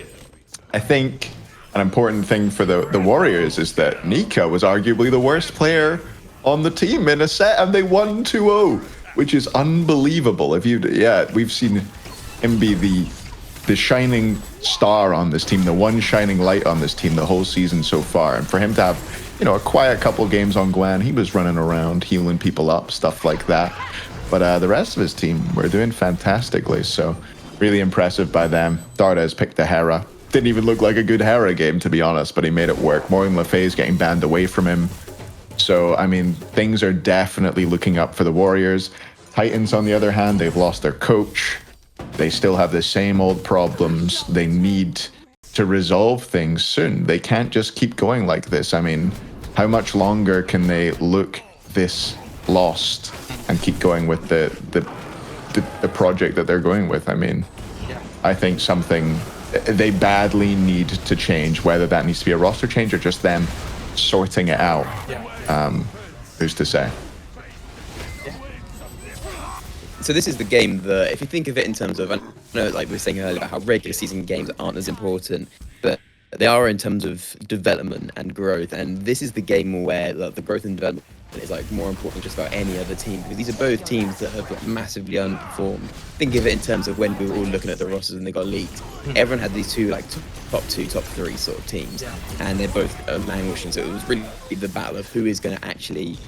I think an important thing for the Warriors is that Nika was arguably the worst player on the team in a set, and they won 2-0, which is unbelievable. We've seen him be the shining star on this team, the one shining light on this team the whole season so far. And for him to have, a quiet couple games on Gwen, he was running around, healing people up, stuff like that. But the rest of his team were doing fantastically, so really impressive by them. Dardas picked the Hera. Didn't even look like a good Hera game, to be honest, but he made it work. Morgan Le Fay's getting banned away from him. So, I mean, things are definitely looking up for the Warriors. Titans, on the other hand, they've lost their coach. They still have the same old problems. They need to resolve things soon. They can't just keep going like this. I mean, how much longer can they look this lost and keep going with the project that they're going with? I mean, I think something they badly need to change, whether that needs to be a roster change or just them sorting it out. Who's to say? So this is the game that, if you think of it in terms of, I know, like we were saying earlier, about how regular season games aren't as important, but they are in terms of development and growth. And this is the game where the growth and development is like more important than just about any other team, because these are both teams that have like massively underperformed. Think of it in terms of when we were all looking at the rosters and they got leaked. Everyone had these two like top 2, top 3 sort of teams, and they're both languishing. So it was really the battle of who is going to actually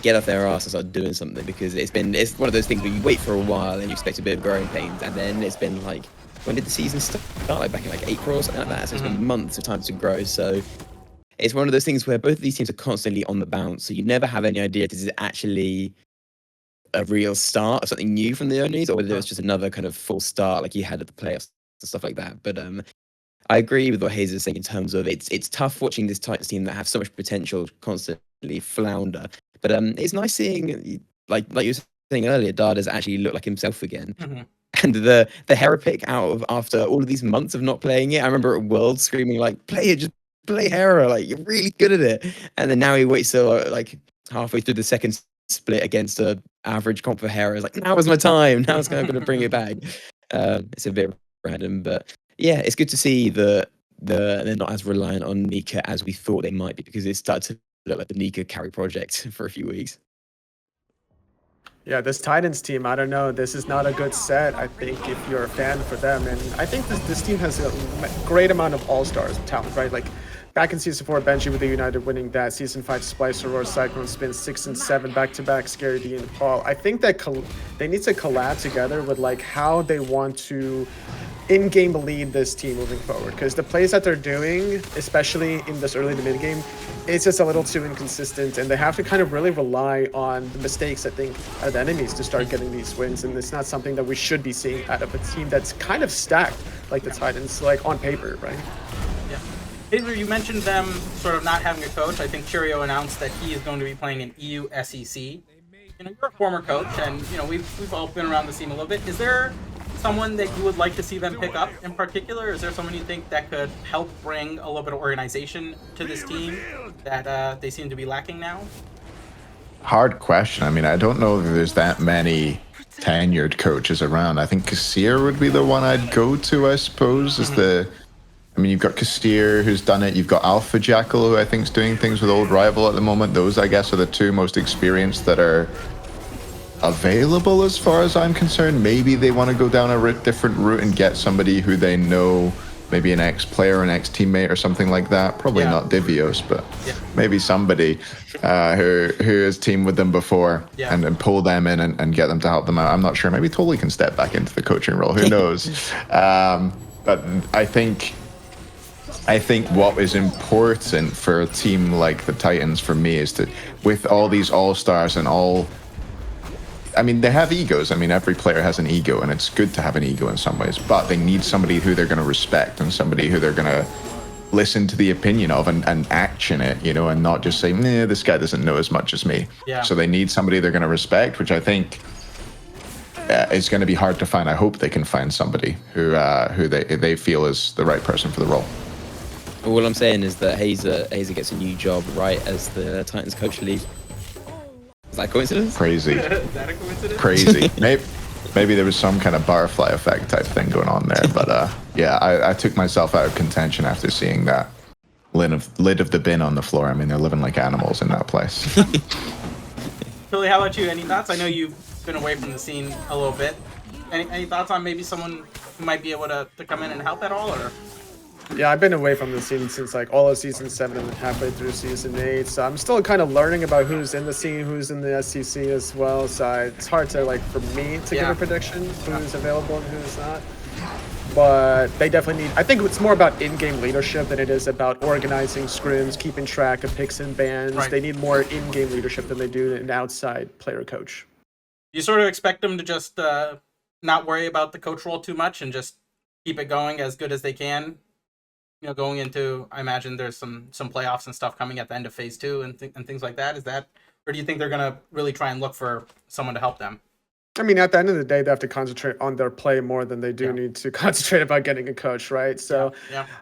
get off their ass and start doing something, because it's one of those things where you wait for a while and you expect a bit of growing pains, and then it's been like, when did the season start? Like back in like April or something like that. So it's been months of time to grow. So it's one of those things where both of these teams are constantly on the bounce, so you never have any idea if this is actually a real start of something new from the Onis, or whether it's just another kind of full start like you had at the playoffs and stuff like that. But I agree with what Hayzer is saying in terms of it's tough watching this Titans team that have so much potential constantly flounder. But it's nice seeing, like you were saying earlier, Dada's actually look like himself again. Mm-hmm. And the Hera pick out of after all of these months of not playing it, I remember at World screaming like, "Play it, just play Hera, like you're really good at it." And then now he waits till like halfway through the second split against a average comp for Hera. It's like, now is my time. Now it's going to bring it back. It's a bit random, but yeah, it's good to see that they're not as reliant on Nika as we thought they might be, because it started to look like the Nika carry project for a few weeks. Yeah, this Titans team, I don't know. This is not a good set, I think, if you're a fan for them. And I think this team has a great amount of all-stars talent, right? Like, back in Season 4, Benji with the United winning that. Season 5, Splice, Aurora, Cyclone, Spin, 6 and 7, back-to-back, Scary D and Paul. I think that they need to collab together with, like, how they want to in-game lead this team moving forward. Because the plays that they're doing, especially in this early to mid-game, it's just a little too inconsistent, and they have to kind of really rely on the mistakes, I think, of the enemies to start getting these wins, and it's not something that we should be seeing out of a team that's kind of stacked like the Titans, like on paper, right? Yeah. Hayzer, you mentioned them sort of not having a coach. I think Cheerio announced that he is going to be playing in EU SEC. You know, you're a former coach, and you know we've all been around the scene a little bit. Is there someone that you would like to see them pick up in particular? Is there someone you think that could help bring a little bit of organization to this team that they seem to be lacking now? Hard question. I mean, I don't know that there's that many tenured coaches around. I think Kassir would be the one I'd go to, I suppose, is I mean, you've got Kassir, who's done it. You've got Alpha Jackal, who I think is doing things with Old Rival at the moment. Those, I guess, are the two most experienced that are available as far as I'm concerned. Maybe they want to go down a different route and get somebody who they know, maybe an ex-player, an ex-teammate or something like that. Probably not Divios, but maybe somebody who has teamed with them before and pull them in and get them to help them out. I'm not sure. Maybe Toliy can step back into the coaching role. Who knows? But I think what is important for a team like the Titans for me is to, with all these all-stars and all, I mean, they have egos. I mean, every player has an ego, and it's good to have an ego in some ways, but they need somebody who they're going to respect and somebody who they're going to listen to the opinion of and action it, you know, and not just say, nah, this guy doesn't know as much as me. Yeah. So they need somebody they're going to respect, which I think is going to be hard to find. I hope they can find somebody who they feel is the right person for the role. All I'm saying is that Hayzer gets a new job right as the Titans coach lead. Is that a coincidence? Crazy. Is that a coincidence? Crazy. Maybe there was some kind of butterfly effect type thing going on there. But yeah, I took myself out of contention after seeing that lid of the bin on the floor. I mean, they're living like animals in that place. Toliy, how about you? Any thoughts? I know you've been away from the scene a little bit. Any thoughts on maybe someone who might be able to come in and help at all? Or? Yeah, I've been away from the scene since like all of Season 7 and halfway through Season 8, so I'm still kind of learning about who's in the scene, who's in the SEC as well, so it's hard to, like, for me to give a prediction who's available and who's not. But they definitely need, I think it's more about in-game leadership than it is about organizing scrims, keeping track of picks and bans. Right. They need more in-game leadership than they do an outside player coach. You sort of expect them to just not worry about the coach role too much and just keep it going as good as they can? You know, going into, I imagine there's some playoffs and stuff coming at the end of Phase 2 and things like that. Is that, or do you think they're going to really try and look for someone to help them? I mean, at the end of the day, they have to concentrate on their play more than they do need to concentrate about getting a coach, right? So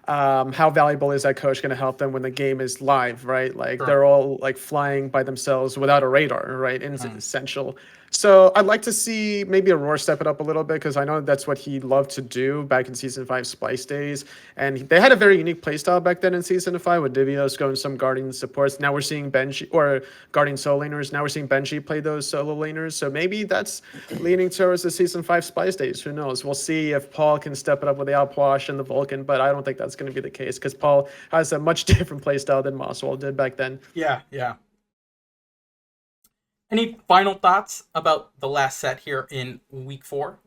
how valuable is that coach going to help them when the game is live, right? Like they're all like flying by themselves without a radar, right? And it's essential. So I'd like to see maybe Aurora step it up a little bit, because I know that's what he loved to do back in Season 5 Splice days. And they had a very unique playstyle back then in Season 5 with Divios going some Guardian supports. Now we're seeing Benji, or Guardian solo laners. Now we're seeing Benji play those solo laners. So maybe that's leaning towards the Season 5 Splice days. Who knows? We'll see if Paul can step it up with the Outwash and the Vulcan, but I don't think that's going to be the case, because Paul has a much different playstyle than Mosswall did back then. Yeah. Any final thoughts about the last set here in Week 4?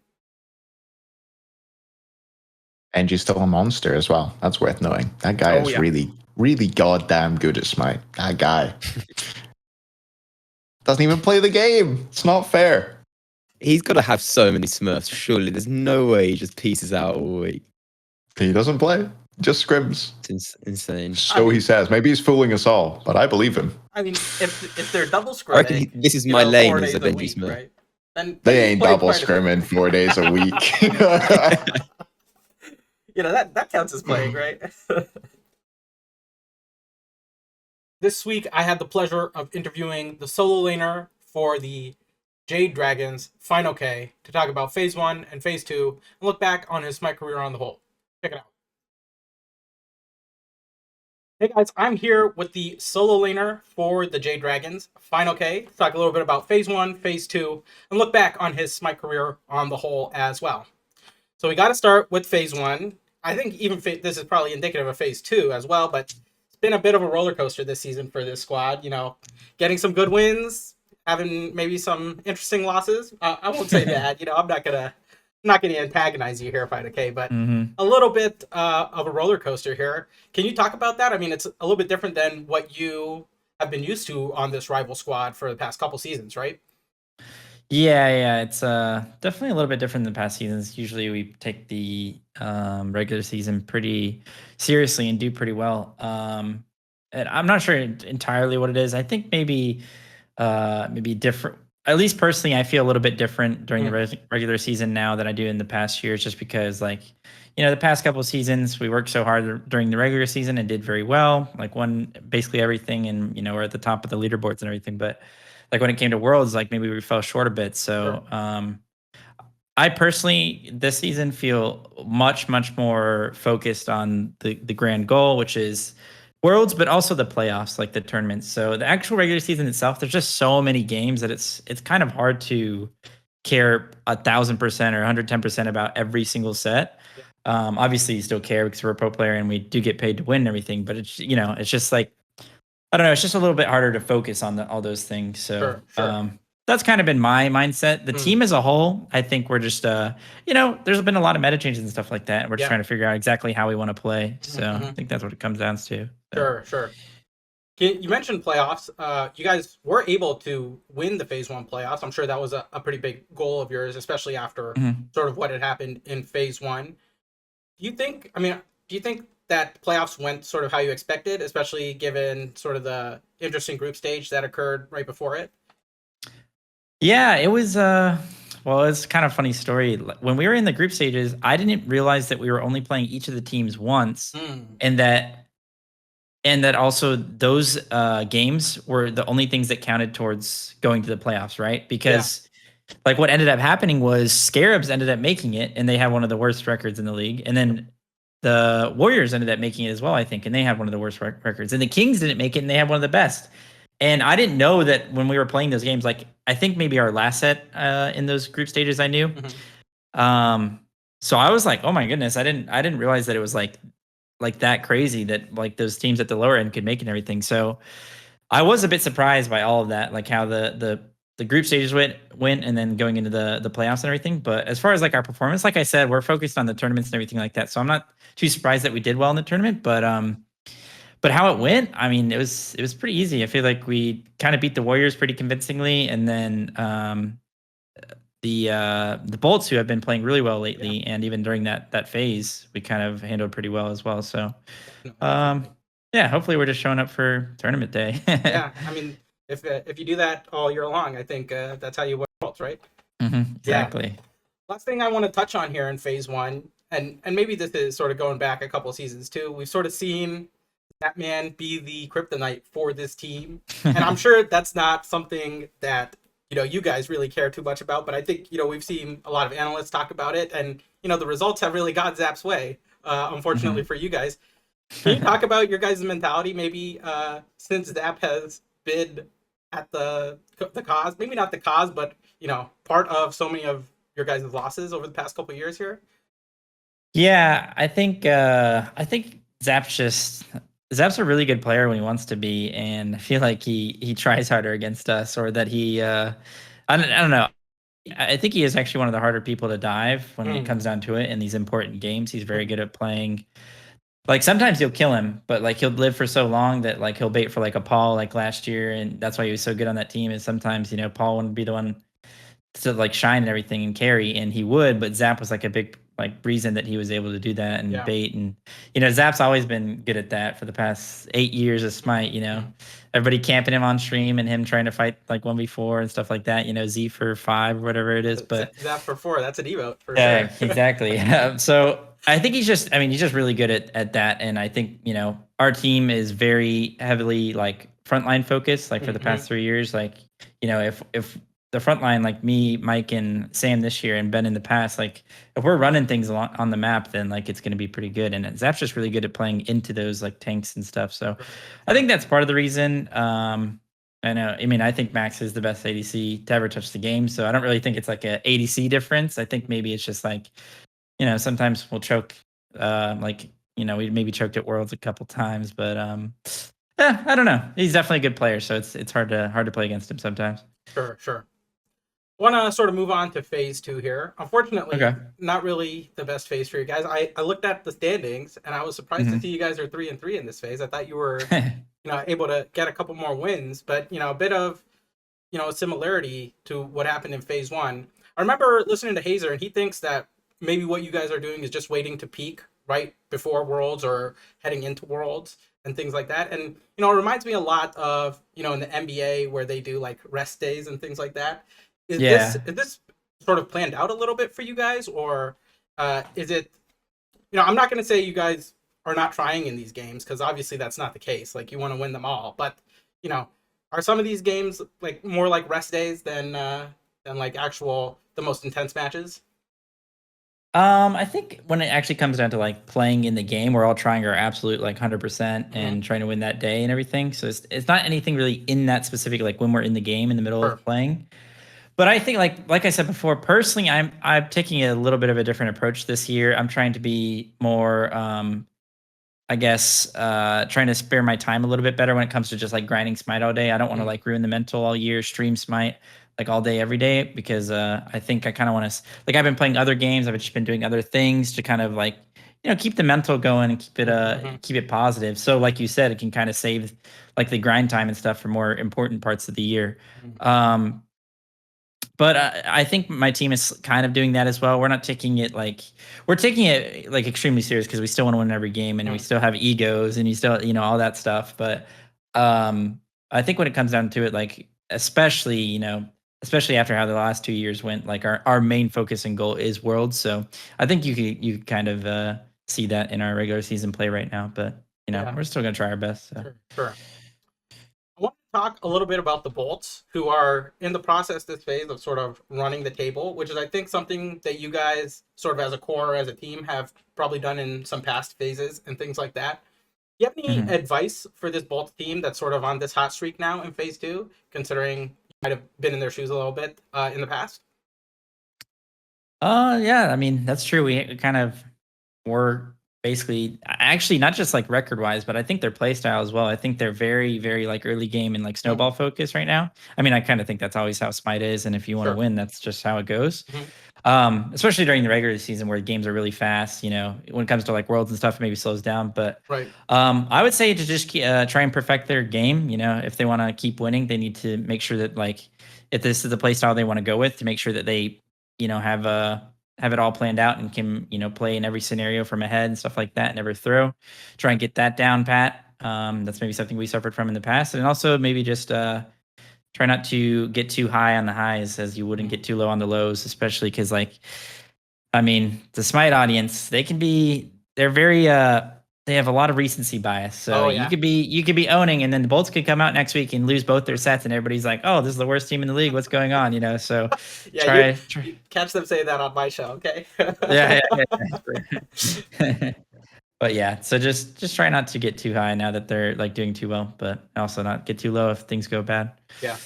Benji's still a monster as well. That's worth knowing. That guy is really, really goddamn good at Smite. That guy doesn't even play the game. It's not fair. He's got to have so many Smurfs. Surely, there's no way he just pieces out all week. He doesn't play. Just scrims. It's insane. So he says. Maybe he's fooling us all, but I believe him. I mean, if they're double I reckon scrimming, this is my lane 4 as days a a Benji week, Smurf. right? Then They he's ain't played double quite a bit. scrimming 4 days a week. That counts as playing, right? This week, I had the pleasure of interviewing the solo laner for the Jade Dragons, Fineokay, to talk about Phase 1 and Phase 2, and look back on his Smite career on the whole. Check it out. Hey guys, I'm here with the solo laner for the Jade Dragons, Fineokay, to talk a little bit about Phase 1, Phase 2, and look back on his Smite career on the whole as well. So we got to start with Phase 1. I think even this is probably indicative of Phase 2 as well, but it's been a bit of a roller coaster this season for this squad. Getting some good wins, having maybe some interesting losses. I won't say that. I'm not gonna antagonize you here, Fineokay, but a little bit of a roller coaster here. Can you talk about that? I mean, it's a little bit different than what you have been used to on this rival squad for the past couple seasons, right? Yeah, it's definitely a little bit different than past seasons. Usually we take the regular season pretty seriously and do pretty well. And I'm not sure entirely what it is. I think maybe different. At least personally, I feel a little bit different during the regular season now than I do in the past years, just because the past couple of seasons we worked so hard during the regular season and did very well, won basically everything, and we're at the top of the leaderboards and everything. But when it came to Worlds, maybe we fell short a bit. So I personally this season feel much more focused on the grand goal, which is Worlds, but also the playoffs, the tournaments. So the actual regular season itself, there's just so many games that it's kind of hard to care 1,000% or 110% about every single set. Obviously you still care because we're a pro player and we do get paid to win and everything, but it's it's just I don't know, it's just a little bit harder to focus on all those things. So Sure. That's kind of been my mindset. The team as a whole, I think we're just there's been a lot of meta changes and stuff like that. We're just trying to figure out exactly how we want to play. So I think that's what it comes down to. So. Sure. You mentioned playoffs. You guys were able to win the Phase 1 playoffs. I'm sure that was a pretty big goal of yours, especially after sort of what had happened in Phase 1. Do you think that playoffs went sort of how you expected, especially given sort of the interesting group stage that occurred right before it? Yeah, it was it's kind of a funny story. When we were in the group stages, I didn't realize that we were only playing each of the teams once, and that also those games were the only things that counted towards going to the playoffs, right? Because what ended up happening was Scarabs ended up making it, and they had one of the worst records in the league. And then the Warriors ended up making it as well, I think, and they had one of the worst records. And the Kings didn't make it, and they had one of the best. And I didn't know that when we were playing those games. I think maybe our last set in those group stages I knew. So I was like, oh my goodness, I didn't realize that it was like that crazy that those teams at the lower end could make it and everything. So I was a bit surprised by all of that, how the group stages went and then going into the playoffs and everything. But as far as our performance, like I said, we're focused on the tournaments and everything like that. So I'm not too surprised that we did well in the tournament, but how it went, I mean, it was pretty easy. I feel like we kind of beat the Warriors pretty convincingly, and then the Bolts, who have been playing really well lately, and even during that phase, we kind of handled pretty well as well. So, hopefully we're just showing up for tournament day. Yeah, I mean, if you do that all year long, I think that's how you win Worlds, right? Exactly. Yeah. Last thing I want to touch on here in Phase 1, and maybe this is sort of going back a couple seasons too. We've sort of seen that man be the kryptonite for this team, and I'm sure that's not something that you guys really care too much about, but I think we've seen a lot of analysts talk about it, and the results have really gone Zap's way, unfortunately for you guys. Can you talk about your guys' mentality, maybe since Zap has been at the cause, maybe not the cause, but part of so many of your guys' losses over the past couple of years here? Yeah, I think Zap's a really good player when he wants to be, and I feel like he tries harder against us, or that he I don't know. I think he is actually one of the harder people to dive when it comes down to it in these important games. He's very good at playing like sometimes he'll kill him, but like he'll live for so long that like he'll bait for like a Paul like last year, and that's why he was so good on that team. Is sometimes Paul wouldn't be the one to like shine and everything and carry, and he would, but Zap was like a big like reason that he was able to do that and Yeah. bait, and Zap's always been good at that for the past 8 years of Smite. Everybody camping him on stream and him trying to fight like 1v4 and stuff like that. Z for 5 or whatever it is, but Zap for 4. That's an emote for yeah, sure. exactly. So I think he's just really good at that, and I think our team is very heavily like frontline focused. Like for the past 3 years, like if the front line, like me, Mike, and Sam this year, and Ben in the past, like if we're running things on the map, then like it's going to be pretty good. And Zap's just really good at playing into those like tanks and stuff. So I think that's part of the reason. I know. I mean, I think Max is the best ADC to ever touch the game. So I don't really think it's like a ADC difference. I think maybe it's just like, sometimes we'll choke. We maybe choked at Worlds a couple times, but I don't know. He's definitely a good player, so it's hard to play against him sometimes. Sure. Want to sort of move on to phase 2 here. Unfortunately, not really the best phase for you guys. I looked at the standings and I was surprised to see you guys are 3-3 in this phase. I thought you were able to get a couple more wins, but a bit of a similarity to what happened in phase 1. I remember listening to Hayzer, and he thinks that maybe what you guys are doing is just waiting to peak right before Worlds or heading into Worlds and things like that. And it reminds me a lot of in the NBA where they do like rest days and things like that. Is this sort of planned out a little bit for you guys, or is it? I'm not going to say you guys are not trying in these games, because obviously that's not the case. Like, you want to win them all, but are some of these games like more like rest days than like the most intense matches? I think when it actually comes down to like playing in the game, we're all trying our absolute like 100% and trying to win that day and everything. So it's not anything really in that specific, like when we're in the game in the middle of playing. But I think like I said before, personally, I'm taking a little bit of a different approach this year. I'm trying to be more, I guess, trying to spare my time a little bit better when it comes to just like grinding Smite all day. I don't want to like ruin the mental all year, stream Smite like all day, every day, because I think I kind of want to, like, I've been playing other games. I've just been doing other things to kind of like, keep the mental going and keep it positive. So like you said, it can kind of save like the grind time and stuff for more important parts of the year. But I think my team is kind of doing that as well. We're not taking it like extremely serious, because we still want to win every game, and we still have egos, and you still all that stuff. But I think when it comes down to it, like especially after how the last 2 years went, like our main focus and goal is Worlds. So I think you could kind of see that in our regular season play right now. But we're still gonna try our best. So. Sure. I want to talk a little bit about the Bolts, who are in the process this phase of sort of running the table, which is, I think, something that you guys sort of as a core, as a team, have probably done in some past phases and things like that. Do you have any advice for this Bolts team that's sort of on this hot streak now in phase 2, considering you might have been in their shoes a little bit in the past? Yeah, I mean, that's true. We kind of were basically, actually, not just like record wise, but I think their play style as well. I think they're very, very like early game and like snowball focus right now. I mean, I kind of think that's always how Smite is, and if you want to win, that's just how it goes. Especially during the regular season where games are really fast. When it comes to like Worlds and stuff, it maybe slows down. But I would say to just try and perfect their game. If they want to keep winning, they need to make sure that, like, if this is the play style they want to go with, to make sure that they have it all planned out and can play in every scenario from ahead and stuff like that, never throw. Try and get that down pat. That's maybe something we suffered from in the past. And also maybe just try not to get too high on the highs, as you wouldn't get too low on the lows, especially because, like, I mean, the Smite audience, they're very they have a lot of recency bias. So you could be owning, and then the Bolts could come out next week and lose both their sets, and everybody's like, "Oh, this is the worst team in the league. What's going on?" So try. You catch them saying that on my show, okay? yeah. But yeah, so just try not to get too high now that they're like doing too well, but also not get too low if things go bad. Yeah.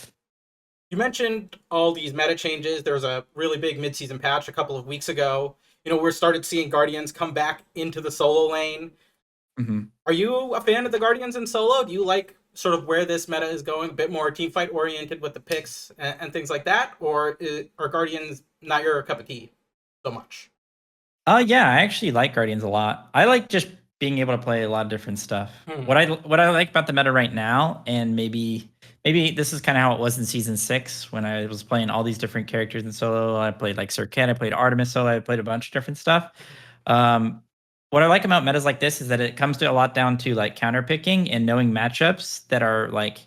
You mentioned all these meta changes. There was a really big midseason patch a couple of weeks ago. We started seeing Guardians come back into the solo lane. Are you a fan of the Guardians in solo? Do you like sort of where this meta is going, a bit more team fight oriented with the picks and things like that? Or are Guardians not your cup of tea so much? Yeah, I actually like Guardians a lot. I like just being able to play a lot of different stuff. What I like about the meta right now, and maybe this is kind of how it was in season 6 when I was playing all these different characters in solo. I played like Sir Ken, I played Artemis solo, I played a bunch of different stuff. What I like about metas like this is that it comes to a lot down to like counter picking and knowing matchups that are like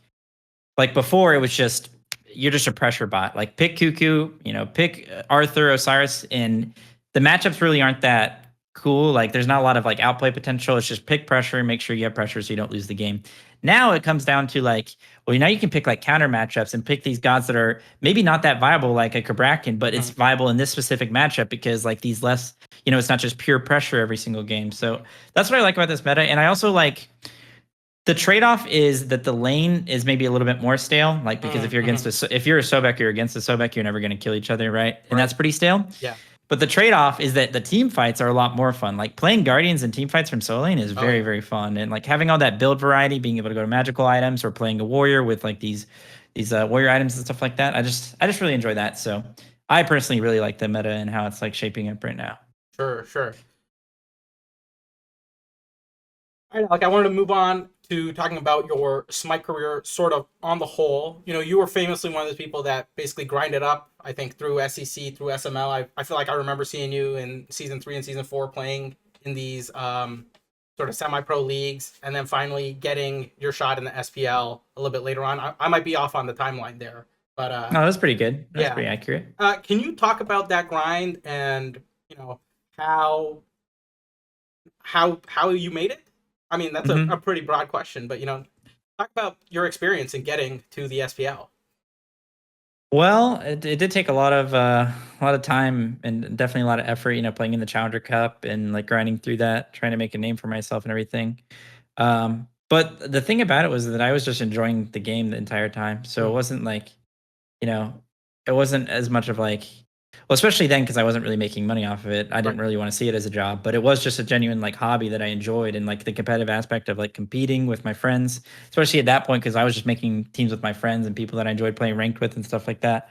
before it was just you're just a pressure bot. Like pick Cuckoo, pick Arthur, Osiris, and the matchups really aren't that cool. Like there's not a lot of like outplay potential. It's just pick pressure and make sure you have pressure so you don't lose the game. Now it comes down to like, well, now you can pick like counter matchups and pick these gods that are maybe not that viable like a Kabrakan, but it's viable in this specific matchup because like these less, it's not just pure pressure every single game. So that's what I like about this meta. And I also like the trade-off is that the lane is maybe a little bit more stale, like because if you're against if you're a Sobek, you're against a Sobek, you're never going to kill each other, right? And that's pretty stale. Yeah. But the trade-off is that the team fights are a lot more fun. Like playing Guardians and team fights from solo lane is very, very fun. And like having all that build variety, being able to go to magical items or playing a warrior with like these warrior items and stuff like that. I just really enjoy that. So I personally really like the meta and how it's like shaping up right now. Sure. All right, like I wanted to move on to talking about your Smite career sort of on the whole. You were famously one of those people that basically grinded up, I think, through SEC, through SML. I feel like I remember seeing you in Season 3 and Season 4 playing in these sort of semi-pro leagues, and then finally getting your shot in the SPL a little bit later on. I might be off on the timeline there. But no, that's pretty good. That's pretty accurate. Can you talk about that grind and, how you made it? I mean, that's a pretty broad question, but, talk about your experience in getting to the SPL. Well, it did take a lot of time and definitely a lot of effort, playing in the Challenger Cup and like grinding through that, trying to make a name for myself and everything. But the thing about it was that I was just enjoying the game the entire time. So it wasn't like, it wasn't as much of like, well, especially then because I wasn't really making money off of it. I didn't really want to see it as a job, but it was just a genuine like hobby that I enjoyed, and like the competitive aspect of like competing with my friends, especially at that point because I was just making teams with my friends and people that I enjoyed playing ranked with and stuff like that.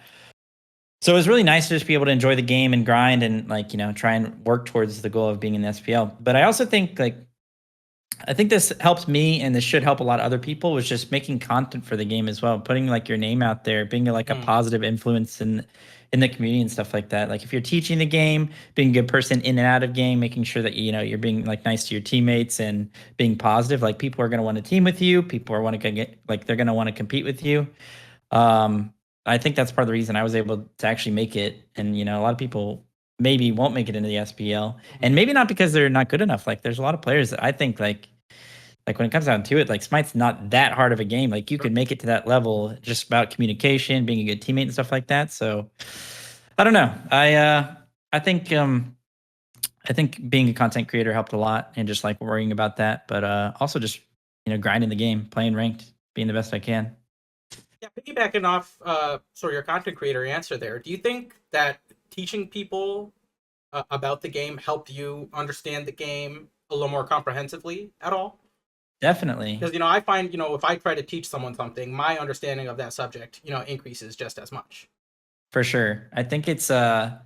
So it was really nice to just be able to enjoy the game and grind and like, try and work towards the goal of being in the SPL. But I also think I think this helps me and this should help a lot of other people, was just making content for the game as well, putting like your name out there, being like a positive influence in the community and stuff like that. Like if you're teaching the game, being a good person in and out of game, making sure that you're being like nice to your teammates and being positive, like people are going to want to team with you, people are want to get like they're going to want to compete with you. I think that's part of the reason I was able to actually make it. And a lot of people maybe won't make it into the SPL, and maybe not because they're not good enough. Like there's a lot of players that I think like when it comes down to it, like Smite's not that hard of a game. Like you can make it to that level just about communication, being a good teammate and stuff like that. So I don't know. I think being a content creator helped a lot, and just like worrying about that, but also just grinding the game, playing ranked, being the best I can. Yeah, piggybacking off sort of your content creator answer there, do you think that teaching people about the game helped you understand the game a little more comprehensively at all? Definitely. Because, I find, if I try to teach someone something, my understanding of that subject, increases just as much. For sure. I think it's, I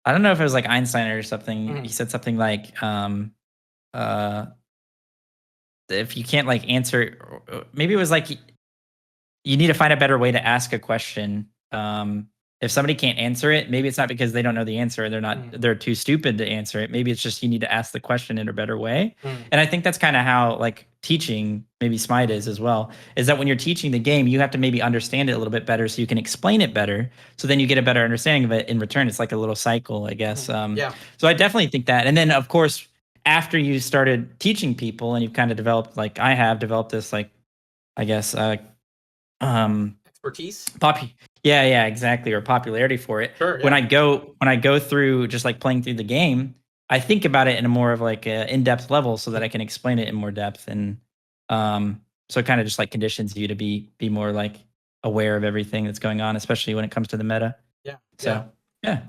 don't know if it was like Einstein or something. He said something like, if you can't like answer, maybe it was like, you need to find a better way to ask a question. If somebody can't answer it, maybe it's not because they don't know the answer. They're too stupid to answer it. Maybe it's just you need to ask the question in a better way. And I think that's kind of how like teaching maybe Smite is as well, is that when you're teaching the game, you have to maybe understand it a little bit better so you can explain it better. So then you get a better understanding of it in return. It's like a little cycle, I guess. So I definitely think that. And then of course, after you started teaching people and you've kind of developed, like I have developed this, like, I guess, expertise. Yeah, exactly. Or popularity for it. Sure, yeah. When I go through just like playing through the game, I think about it in a more of like a in-depth level so that I can explain it in more depth. And so it kind of just like conditions you to be more like aware of everything that's going on, especially when it comes to the meta. Yeah. So yeah.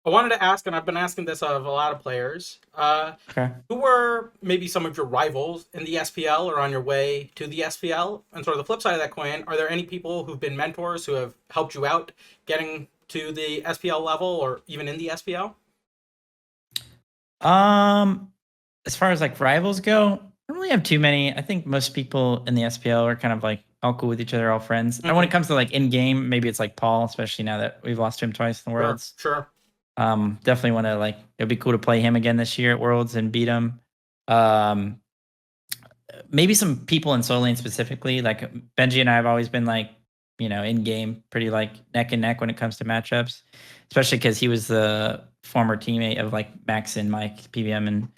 I wanted to ask, and I've been asking this of a lot of players, who were maybe some of your rivals in the SPL or on your way to the SPL? And sort of the flip side of that coin, are there any people who've been mentors who have helped you out getting to the SPL level or even in the SPL? as far as like rivals go, I don't really have too many. I think most people in the SPL are kind of like all cool with each other, all friends. And when it comes to like in game, maybe it's like Paul, especially now that we've lost to him twice in the Worlds. Sure. Definitely want to like. It'd be cool to play him again this year at Worlds and beat him. Maybe some people in Soul Lane specifically, like Benji and I have always been like, in game, pretty like neck and neck when it comes to matchups, especially because he was the former teammate of like Max and Mike, PBM and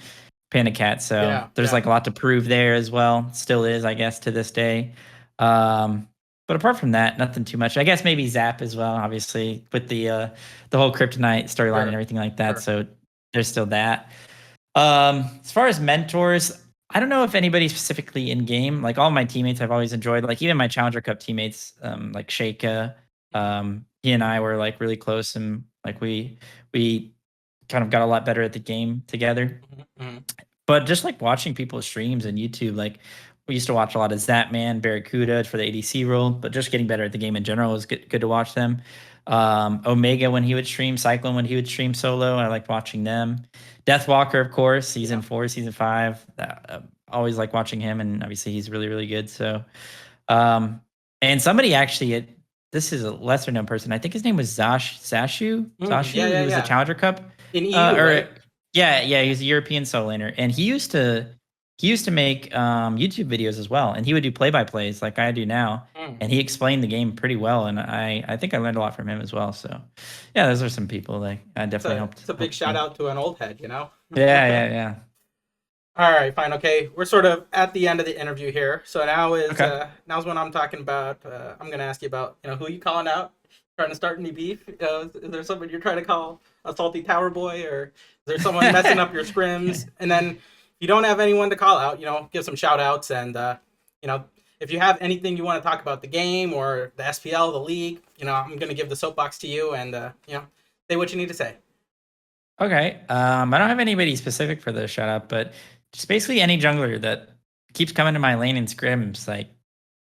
Panda Cat. So there's like a lot to prove there as well. Still is, I guess, to this day. But apart from that, nothing too much. I guess maybe Zap as well, obviously, with the whole Kryptonite storyline and everything like that. So there's still that. As far as mentors, I don't know if anybody specifically in game. Like all my teammates, I've always enjoyed. Like even my Challenger Cup teammates, like Sheikah, he and I were like really close, and like we kind of got a lot better at the game together. But just like watching people's streams and YouTube, like we used to watch a lot of Zapman, Barracuda for the ADC role, but just getting better at the game in general was good to watch them. Omega when he would stream, Cyclone when he would stream solo, I liked watching them. Deathwalker, of course, season 4, season 5. Always like watching him, and obviously he's really, really good. So, and somebody actually, this is a lesser known person. I think his name was Zashu. Zashu, he was a Challenger Cup in EU, right? Yeah, he was a European solo laner, and he used to make YouTube videos as well, and he would do play-by-plays like I do now, and he explained the game pretty well, and I think I learned a lot from him as well. So, yeah, those are some people that I definitely helped. It's a big shout out to an old head, Yeah. All right, fine, okay. We're sort of at the end of the interview here, so now's when I'm talking about. I'm gonna ask you about who you calling out, trying to start any beef. Is there someone you're trying to call a salty tower boy, or is there someone messing up your scrims? And then if you don't have anyone to call out, give some shout outs, and if you have anything you want to talk about the game or the SPL, the league, I'm gonna give the soapbox to you, and say what you need to say. Okay. I don't have anybody specific for the shout out, but just basically any jungler that keeps coming to my lane in scrims, like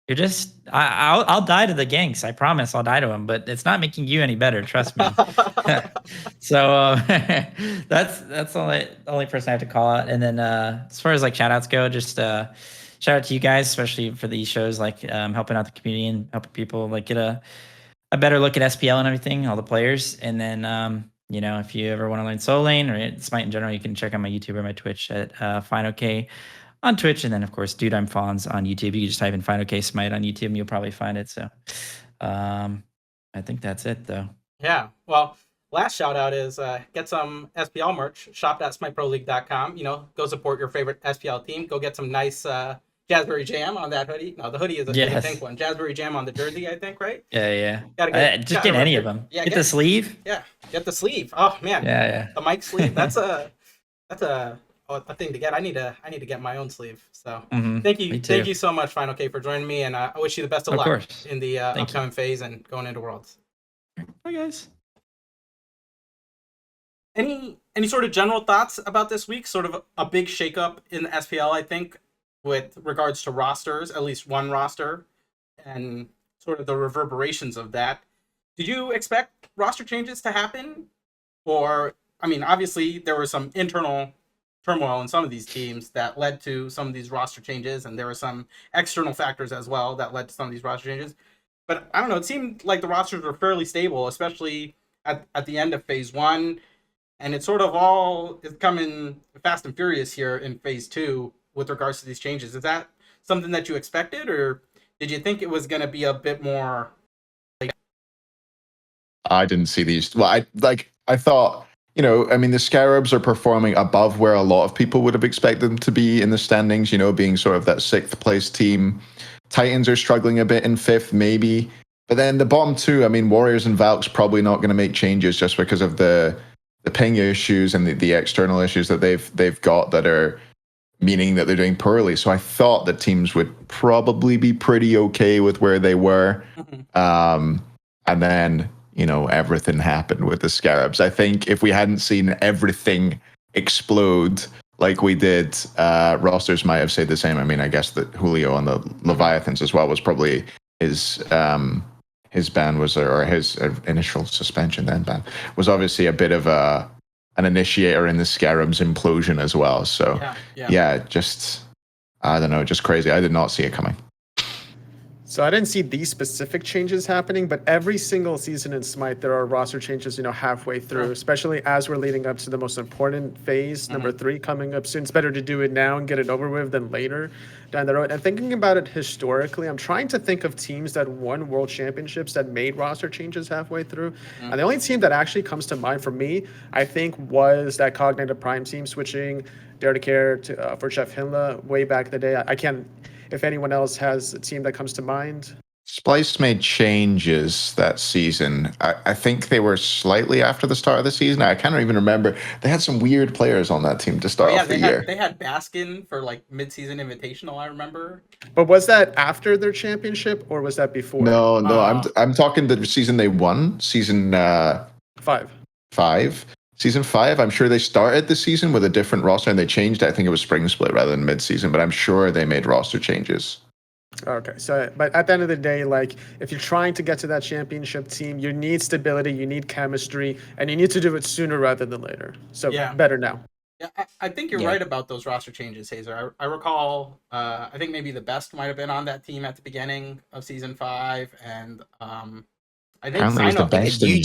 you're just I'll die to the ganks. I promise I'll die to them, but it's not making you any better. Trust me. So that's the only person I have to call out. And then as far as like shout outs go, just shout out to you guys, especially for these shows, like helping out the community and helping people like get a better look at SPL and everything, all the players. And then if you ever want to learn Soul Lane or Smite in general, you can check out my YouTube or my Twitch at Fineokay on Twitch. And then, of course, Dude, I'm Fawns on YouTube. You can just type in Fineokay Smite on YouTube and you'll probably find it. So I think that's it, though. Yeah. Well, last shout out is get some SPL merch, shop.smiteproleague.com. Go support your favorite SPL team. Go get some nice Jazzberry Jam on that hoodie. No, the hoodie is a pink one. Jazzberry Jam on the jersey, I think, right? Yeah. Just get any of them. Yeah, get the sleeve. Yeah, get the sleeve. Oh man. Yeah. The mic sleeve. That's a thing to get. I need to get my own sleeve. So thank you so much, Fineokay, for joining me, and I wish you the best of luck in the upcoming phase and going into Worlds. Bye, guys. Any sort of general thoughts about this week? Sort of a big shakeup in the SPL, I think, with regards to rosters, at least one roster, and sort of the reverberations of that. Did you expect roster changes to happen? Or, I mean, obviously there was some internal turmoil in some of these teams that led to some of these roster changes, and there were some external factors as well that led to some of these roster changes. But I don't know, it seemed like the rosters were fairly stable, especially at the end of phase 1, and it sort of all is coming fast and furious here in phase 2 with regards to these changes. Is that something that you expected, or did you think it was going to be a bit more like... I didn't see these. Well, I thought, the Scarabs are performing above where a lot of people would have expected them to be in the standings, being sort of that 6th place team. Titans are struggling a bit in 5th, maybe. But then the bottom 2, Warriors and Valks probably not going to make changes just because of the ping issues and the external issues that they've got that are meaning that they're doing poorly. So I thought that teams would probably be pretty okay with where they were. And then, everything happened with the Scarabs. I think if we hadn't seen everything explode like we did, rosters might have said the same. I guess that Julio on the Leviathans as well was probably his ban was, or his initial suspension then ban was obviously a bit of a an initiator in the Scarabs implosion as well. So yeah, just I don't know, just crazy. I did not see it coming. So I didn't see these specific changes happening, but every single season in Smite, there are roster changes, halfway through, especially as we're leading up to the most important phase, number 3, coming up soon. It's better to do it now and get it over with than later down the road. And thinking about it historically, I'm trying to think of teams that won world championships that made roster changes halfway through. And the only team that actually comes to mind for me, I think, was that Cognitive Prime team switching Dare to Care to, for Chef Hinla way back in the day. I can't... If anyone else has a team that comes to mind. Splice made changes that season. I think they were slightly after the start of the season. I can't even remember. They had some weird players on that team to start off the year. They had Baskin for like mid-season invitational, I remember. But was that after their championship or was that before? No, I'm talking the season they won, season 5. Season 5, I'm sure they started the season with a different roster and they changed it. I think it was spring split rather than mid-season, but I'm sure they made roster changes. Okay, so but at the end of the day, like if you're trying to get to that championship team, you need stability, you need chemistry, and you need to do it sooner rather than later. So better now. Yeah, I think you're right about those roster changes, Hayzer. I recall, I think maybe the best might have been on that team at the beginning of season 5, and I think apparently was the best in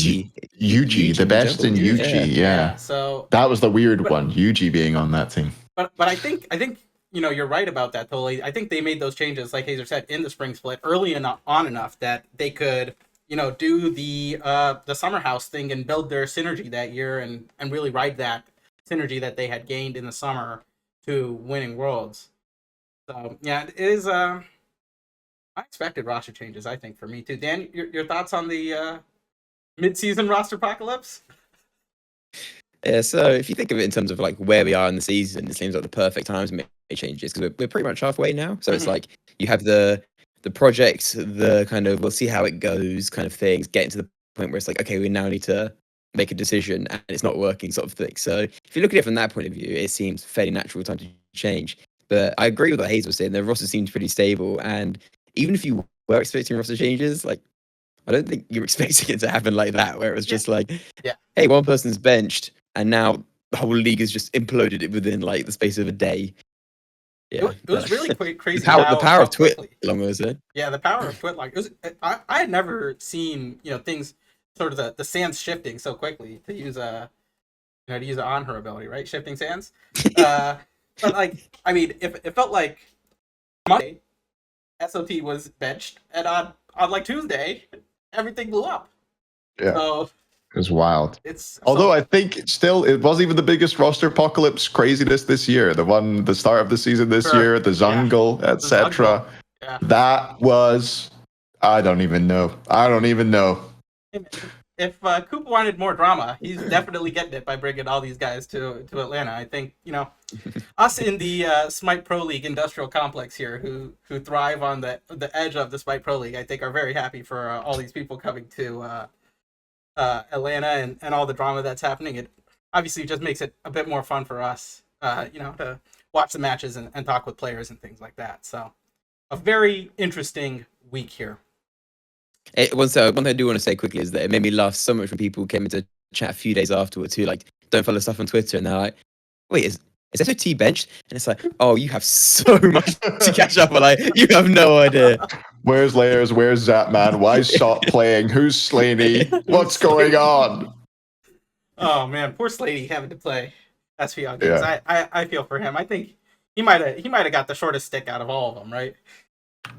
Yuji, the best in Yuji. Yeah. So that was the weird one, Yuji being on that team. But I think you're right about that, Toliy. I think they made those changes, like Hayzer said, in the spring split early on enough that they could do the summer house thing and build their synergy that year and really ride that synergy that they had gained in the summer to winning worlds. So yeah, it is unexpected roster changes, I think, for me too. Dan, your thoughts on the mid-season roster apocalypse? Yeah, so if you think of it in terms of like where we are in the season, it seems like the perfect time to make changes because we're pretty much halfway now. So it's like you have the project, the kind of we'll see how it goes kind of things, getting to the point where it's like, okay, we now need to make a decision and it's not working sort of thing. So if you look at it from that point of view, it seems fairly natural time to change. But I agree with what Hayzer was saying. The roster seems pretty stable, and even if you were expecting roster changes, like I don't think you're expecting it to happen like that, where it was just like, hey, one person's benched, and now the whole league has just imploded within like the space of a day. Yeah, it was really crazy. The power of Twit, long as it. Yeah, the power of Twit. Like I had never seen things sort of the sands shifting so quickly to use it on her ability, right? Shifting sands. But like, I mean, it felt like Monday, SOT was benched, and on like Tuesday, everything blew up. Yeah, so, it was wild. Although I think still it wasn't even the biggest roster apocalypse craziness this year. The start of the season this year, the Zungle, etc. Yeah. That was I don't even know. If Coop wanted more drama, he's definitely getting it by bringing all these guys to Atlanta. I think us in the Smite Pro League industrial complex here, who thrive on the edge of the Smite Pro League, I think are very happy for all these people coming to Atlanta and all the drama that's happening. It obviously just makes it a bit more fun for us, to watch the matches and talk with players and things like that. So, a very interesting week here. One thing I do want to say quickly is that it made me laugh so much when people came into chat a few days afterwards who like don't follow stuff on Twitter and they're like, wait, is SOT benched? And it's like, oh, you have so much to catch up on. Like, you have no idea. Where's Layers? Where's Zapman? Why is Shot playing? Who's Slaney? What's going on? Oh man, poor Slaney having to play SPL games. Yeah. I feel for him. I think he might have got the shortest stick out of all of them, right?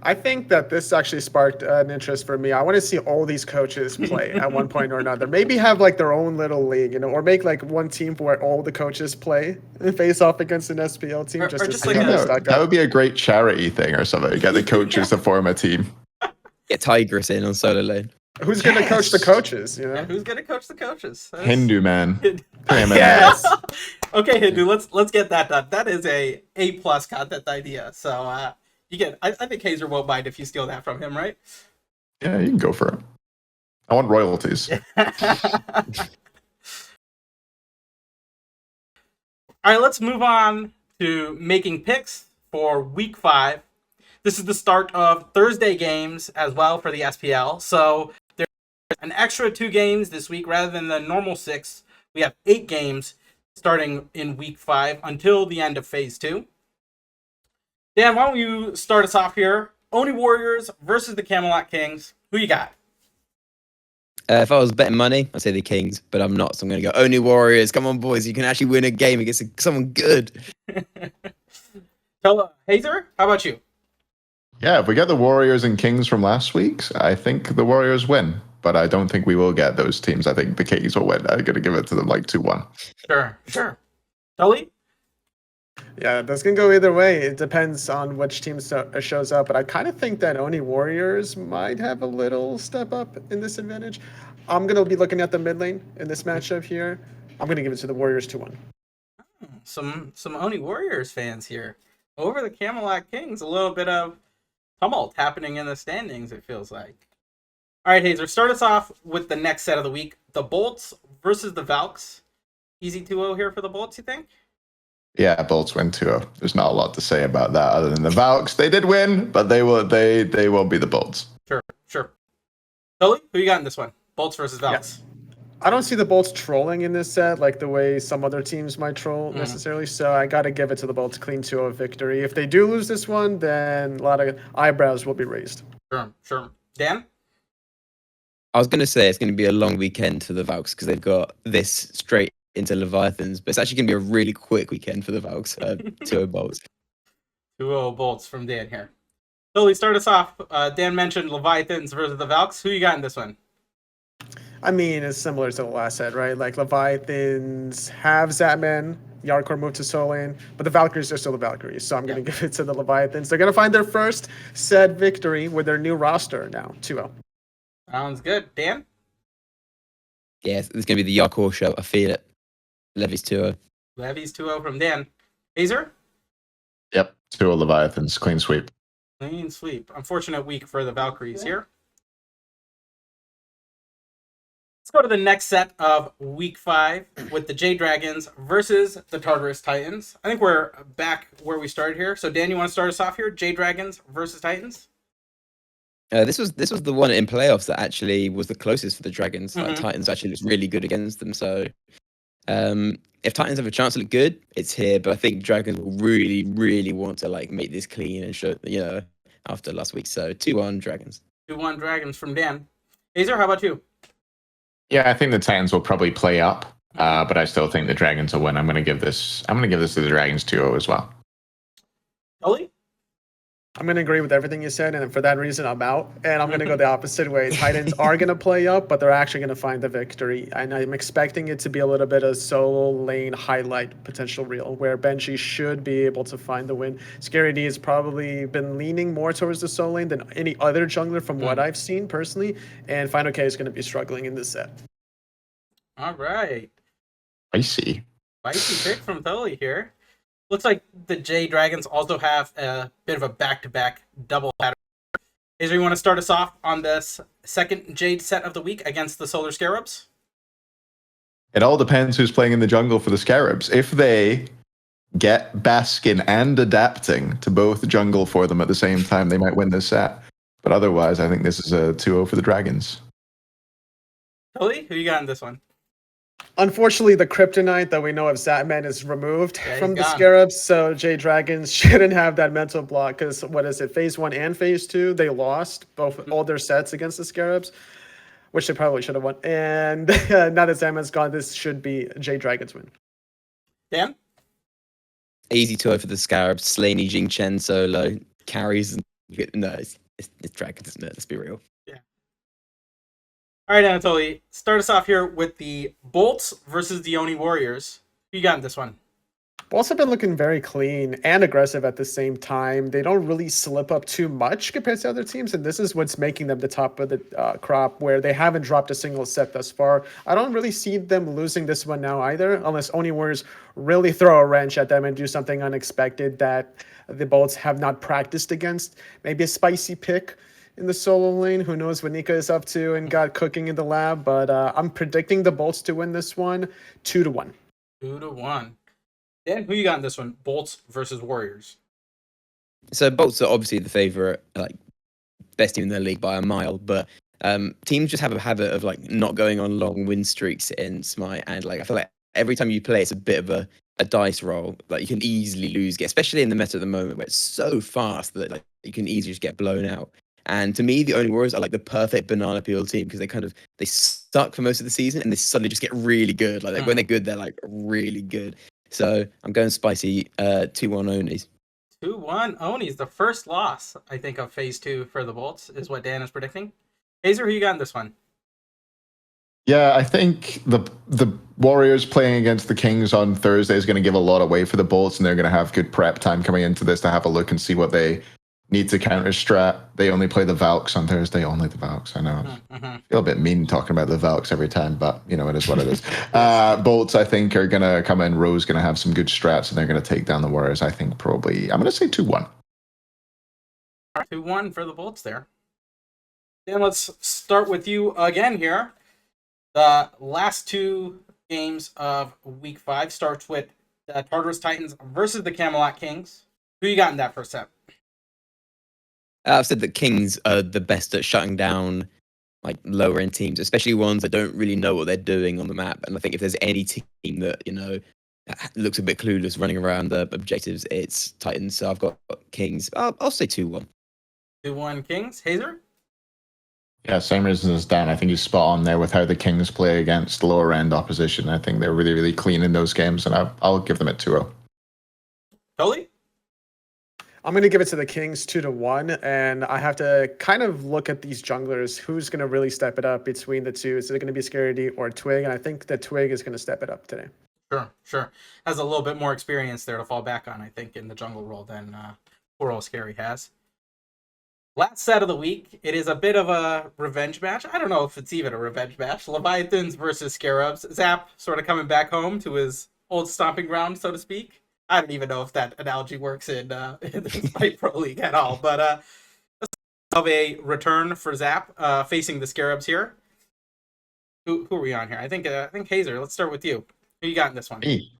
I think that this actually sparked an interest for me. I want to see all these coaches play at one point or another. Maybe have like their own little league, or make like one team where all the coaches play and face off against an SPL team just to see how that would be a great charity thing or something. Get the coaches to form a team. Get Tigress in on solo lane. Who's going to coach the coaches? Yeah, who's going to coach the coaches? Hindu man. Yes. Okay, Hindu. Let's get that done. That is a plus content idea. So. I think Hayzer won't mind if you steal that from him, right? Yeah, you can go for it. I want royalties. All right, let's move on to making picks for week 5. This is the start of Thursday games as well for the SPL. So there's an extra 2 games this week rather than the normal 6. We have 8 games. starting in week 5 until the end of phase 2. Dan, why don't you start us off here? Oni Warriors versus the Camelot Kings. Who you got? If I was betting money, I'd say the Kings, but I'm not. So I'm going to go Oni Warriors. Come on, boys. You can actually win a game against someone good. Hayzer, how about you? Yeah, if we get the Warriors and Kings from last week's, I think the Warriors win. But I don't think we will get those teams. I think the Kings will win. I'm going to give it to them like 2-1. Sure. Toliy? Yeah, that's going to go either way. It depends on which team shows up. But I kind of think that Oni Warriors might have a little step up in this advantage. I'm going to be looking at the mid lane in this matchup here. I'm going to give it to the Warriors 2-1. Some Oni Warriors fans here. Over the Camelot Kings, a little bit of tumult happening in the standings, it feels like. All right, Hayzer, start us off with the next set of the week. The Bolts versus the Valks. Easy 2-0 here for the Bolts, you think? Yeah, Bolts win 2-0. There's not a lot to say about that other than the Valks. They did win, but they won't be the Bolts. Sure. Toliy, who you got in this one? Bolts versus Valks. Yeah. I don't see the Bolts trolling in this set like the way some other teams might troll necessarily. So I got to give it to the Bolts. Clean 2-0 victory. If they do lose this one, then a lot of eyebrows will be raised. Sure. Dan? I was going to say it's going to be a long weekend for the Valks because they've got this straight into Leviathans, but it's actually going to be a really quick weekend for the Valks. 2-0 Bolts. 2-0 Bolts from Dan here. Toliy, start us off. Dan mentioned Leviathans versus the Valks. Who you got in this one? I mean, it's similar to the last set, right? Like, Leviathans have Zatman, Yarkor moved to Soul Lane, but the Valkyries are still the Valkyries, so I'm going to give it to the Leviathans. They're going to find their first set victory with their new roster now, 2-0. Sounds good. Dan? Yeah, it's going to be the Yarkor show. I feel it. Levy's 2-0. Levy's 2-0 from Dan. Hayzer? Yep, 2-0 Leviathans. Clean sweep. Clean sweep. Unfortunate week for the Valkyries here. Let's go to the next set of week 5 with the Jade Dragons versus the Tartarus Titans. I think we're back where we started here. So, Dan, you want to start us off here? Jade Dragons versus Titans? This was the one in playoffs that actually was the closest for the Dragons. Titans actually looks really good against them. So, if Titans have a chance to look good, it's here. But I think Dragons will really, really want to make this clean and show, after last week. So 2-1 Dragons. 2-1 Dragons from Dan. Hayzer, how about you? Yeah, I think the Titans will probably play up, but I still think the Dragons will win. I'm going to give this to the Dragons 2-0 as well. Toliy? I'm going to agree with everything you said, and for that reason, I'm out. And I'm going to go the opposite way. Titans are going to play up, but they're actually going to find the victory. And I'm expecting it to be a little bit of solo lane highlight potential reel, where Benji should be able to find the win. Scary D has probably been leaning more towards the solo lane than any other jungler from what I've seen personally. And Fineokay is going to be struggling in this set. All right. Spicy pick from Toliy here. Looks like the Jade Dragons also have a bit of a back-to-back double pattern. Hayzer, you want to start us off on this second Jade set of the week against the Solar Scarabs? It all depends who's playing in the jungle for the Scarabs. If they get Baskin and adapting to both jungle for them at the same time, they might win this set. But otherwise, I think this is a 2-0 for the Dragons. Toliy, who you got in this one? Unfortunately, the kryptonite that we know of Zatman is removed from the gone. Scarabs, so Jade Dragons shouldn't have that mental block because, phase 1 and phase 2, they lost all their sets against the Scarabs, which they probably should have won. And now that Zatman's gone, this should be Jade Dragons win. Dan? Easy 2-0 for the Scarabs. Slaney, Jing Chen solo carries. No, it's Dragons, isn't it? Let's be real. All right, Anatoly, start us off here with the Bolts versus the Oni Warriors. Who you got in this one? Bolts have been looking very clean and aggressive at the same time. They don't really slip up too much compared to other teams, and this is what's making them the top of the crop, where they haven't dropped a single set thus far. I don't really see them losing this one now either, unless Oni Warriors really throw a wrench at them and do something unexpected that the Bolts have not practiced against. Maybe a spicy pick in the solo lane. Who knows what Nika is up to and got cooking in the lab, but I'm predicting the Bolts to win this one 2-1. 2-1. Dan, who you got in this one? Bolts versus Warriors. So Bolts are obviously the favorite, best team in the league by a mile, but teams just have a habit of not going on long win streaks in Smite, and I feel like every time you play, it's a bit of a dice roll. Like you can easily lose, especially in the meta at the moment where it's so fast that like you can easily just get blown out. And to me, the only Warriors are like the perfect banana peel team because they suck for most of the season and they suddenly just get really good. Like when they're good, they're like really good. So I'm going spicy 2-1 Onis. 2-1 Onis. The first loss, I think, of Phase 2 for the Bolts is what Dan is predicting. Hayzer, who you got in this one? Yeah, I think the Warriors playing against the Kings on Thursday is going to give a lot away for the Bolts, and they're going to have good prep time coming into this to have a look and see what they need to counter strat. They only play the Valks on Thursday, only the Valks. I know. I feel a bit mean talking about the Valks every time, but you know, it is what it is. Bolts, I think, are going to come in. Ro's going to have some good strats, and they're going to take down the Warriors. I think probably, I'm going to say 2-1. 2-1 for the Bolts there. Dan, let's start with you again here. The last two games of Week 5 starts with the Tartarus Titans versus the Camelot Kings. Who you got in that first set? I've said that Kings are the best at shutting down like lower end teams, especially ones that don't really know what they're doing on the map. And I think if there's any team that, you know, looks a bit clueless running around the objectives, it's Titans. So I've got Kings. I'll say 2-1. 2-1 Kings. Hayzer? Yeah, same reason as Dan. I think he's spot on there with how the Kings play against lower end opposition. I think they're really, really clean in those games, and I'll give them a 2-0. Toliy? I'm going to give it to the Kings 2-1, and I have to kind of look at these junglers. Who's going to really step it up between the two? Is it going to be Scaredy or Twig? And I think that Twig is going to step it up today. Sure. Has a little bit more experience there to fall back on, I think, in the jungle role than poor old Scary has. Last set of the week, it is a bit of a revenge match. I don't know if it's even a revenge match. Leviathans versus Scarabs. Zap sort of coming back home to his old stomping ground, so to speak. I don't even know if that analogy works in the Smite Pro League at all. But of a return for Zap facing the Scarabs here. Who are we on here? I think Hayzer. Let's start with you. Who you got in this one? Me.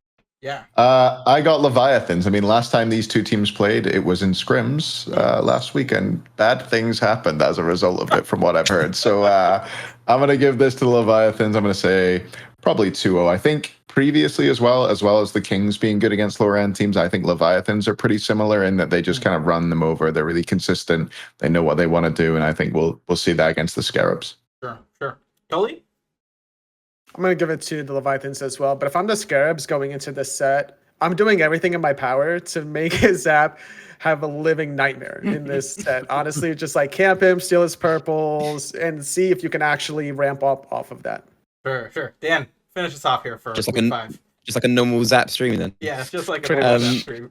Yeah. I got Leviathans. I mean, last time these two teams played, it was in scrims last weekend. Bad things happened as a result of it, from what I've heard. So I'm going to give this to the Leviathans. I'm going to say probably 2-0. I think previously as well as the Kings being good against lower end teams, I think Leviathans are pretty similar in that they just kind of run them over. They're really consistent. They know what they want to do, and I think we'll see that against the Scarabs. Sure. Toliy? I'm going to give it to the Leviathans as well. But if I'm the Scarabs going into this set, I'm doing everything in my power to make his Zap have a living nightmare in this set. Honestly, just like camp him, steal his purples, and see if you can actually ramp up off of that. Sure. Dan, finish us off here for Just Week 5. Just like a normal Zap stream then. Yeah, it's just like a Pretty normal much. stream.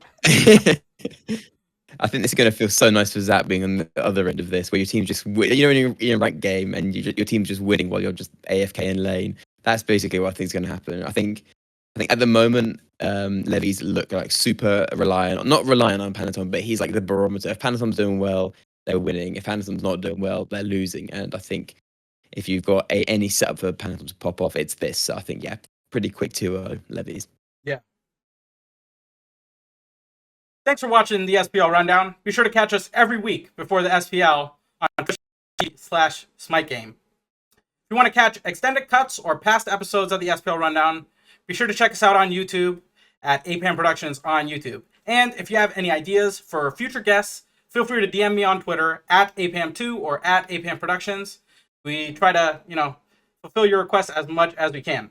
I think this is going to feel so nice for Zap being on the other end of this, where your team's just, when you're in a ranked game and your team's just winning while you're just AFK in lane. That's basically what I think is going to happen. I think at the moment, Levies look like super reliant, not reliant on Panatom, but he's like the barometer. If Panatom's doing well, they're winning. If Panatom's not doing well, they're losing. And I think if you've got any setup for Panatom to pop off, it's this. So I think, yeah, pretty quick 2-0 Levies. Yeah. Thanks for watching the SPL Rundown. Be sure to catch us every week before the SPL on Twitch.tv/SmiteGame. If you want to catch extended cuts or past episodes of the SPL Rundown, be sure to check us out on YouTube at APAM Productions on YouTube. And if you have any ideas for future guests, feel free to DM me on Twitter at APAM2 or at APAM Productions. We try to, fulfill your requests as much as we can.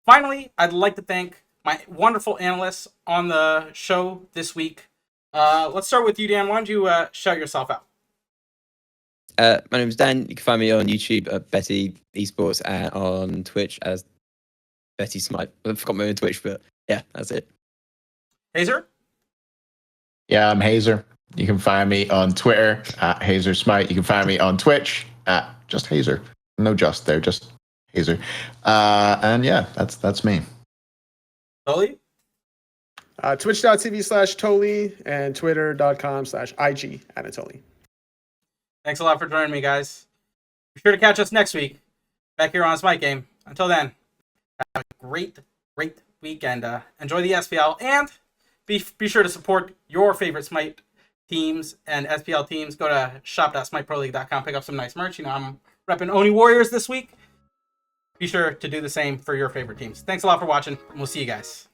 Finally, I'd like to thank my wonderful analysts on the show this week. Let's start with you, Dan. Why don't you shout yourself out? My name is Dan. You can find me on YouTube at Betty Esports and on Twitch as Betty Smite. I forgot my own Twitch, but yeah, that's it. Hayzer? Yeah, I'm Hayzer. You can find me on Twitter at Hayzer Smite. You can find me on Twitch at just Hayzer. No just there, just Hayzer. And yeah, that's me. Toliy? Twitch.tv/Toliy and Twitter.com/IG@Toliy. Thanks a lot for joining me, guys. Be sure to catch us next week back here on Smite Game. Until then, have a great week and enjoy the SPL. And be sure to support your favorite Smite teams and SPL teams. Go to shop.smiteproleague.com, pick up some nice merch. I'm repping Oni Warriors this week. be sure to do the same for your favorite teams. Thanks a lot for watching, and we'll see you guys.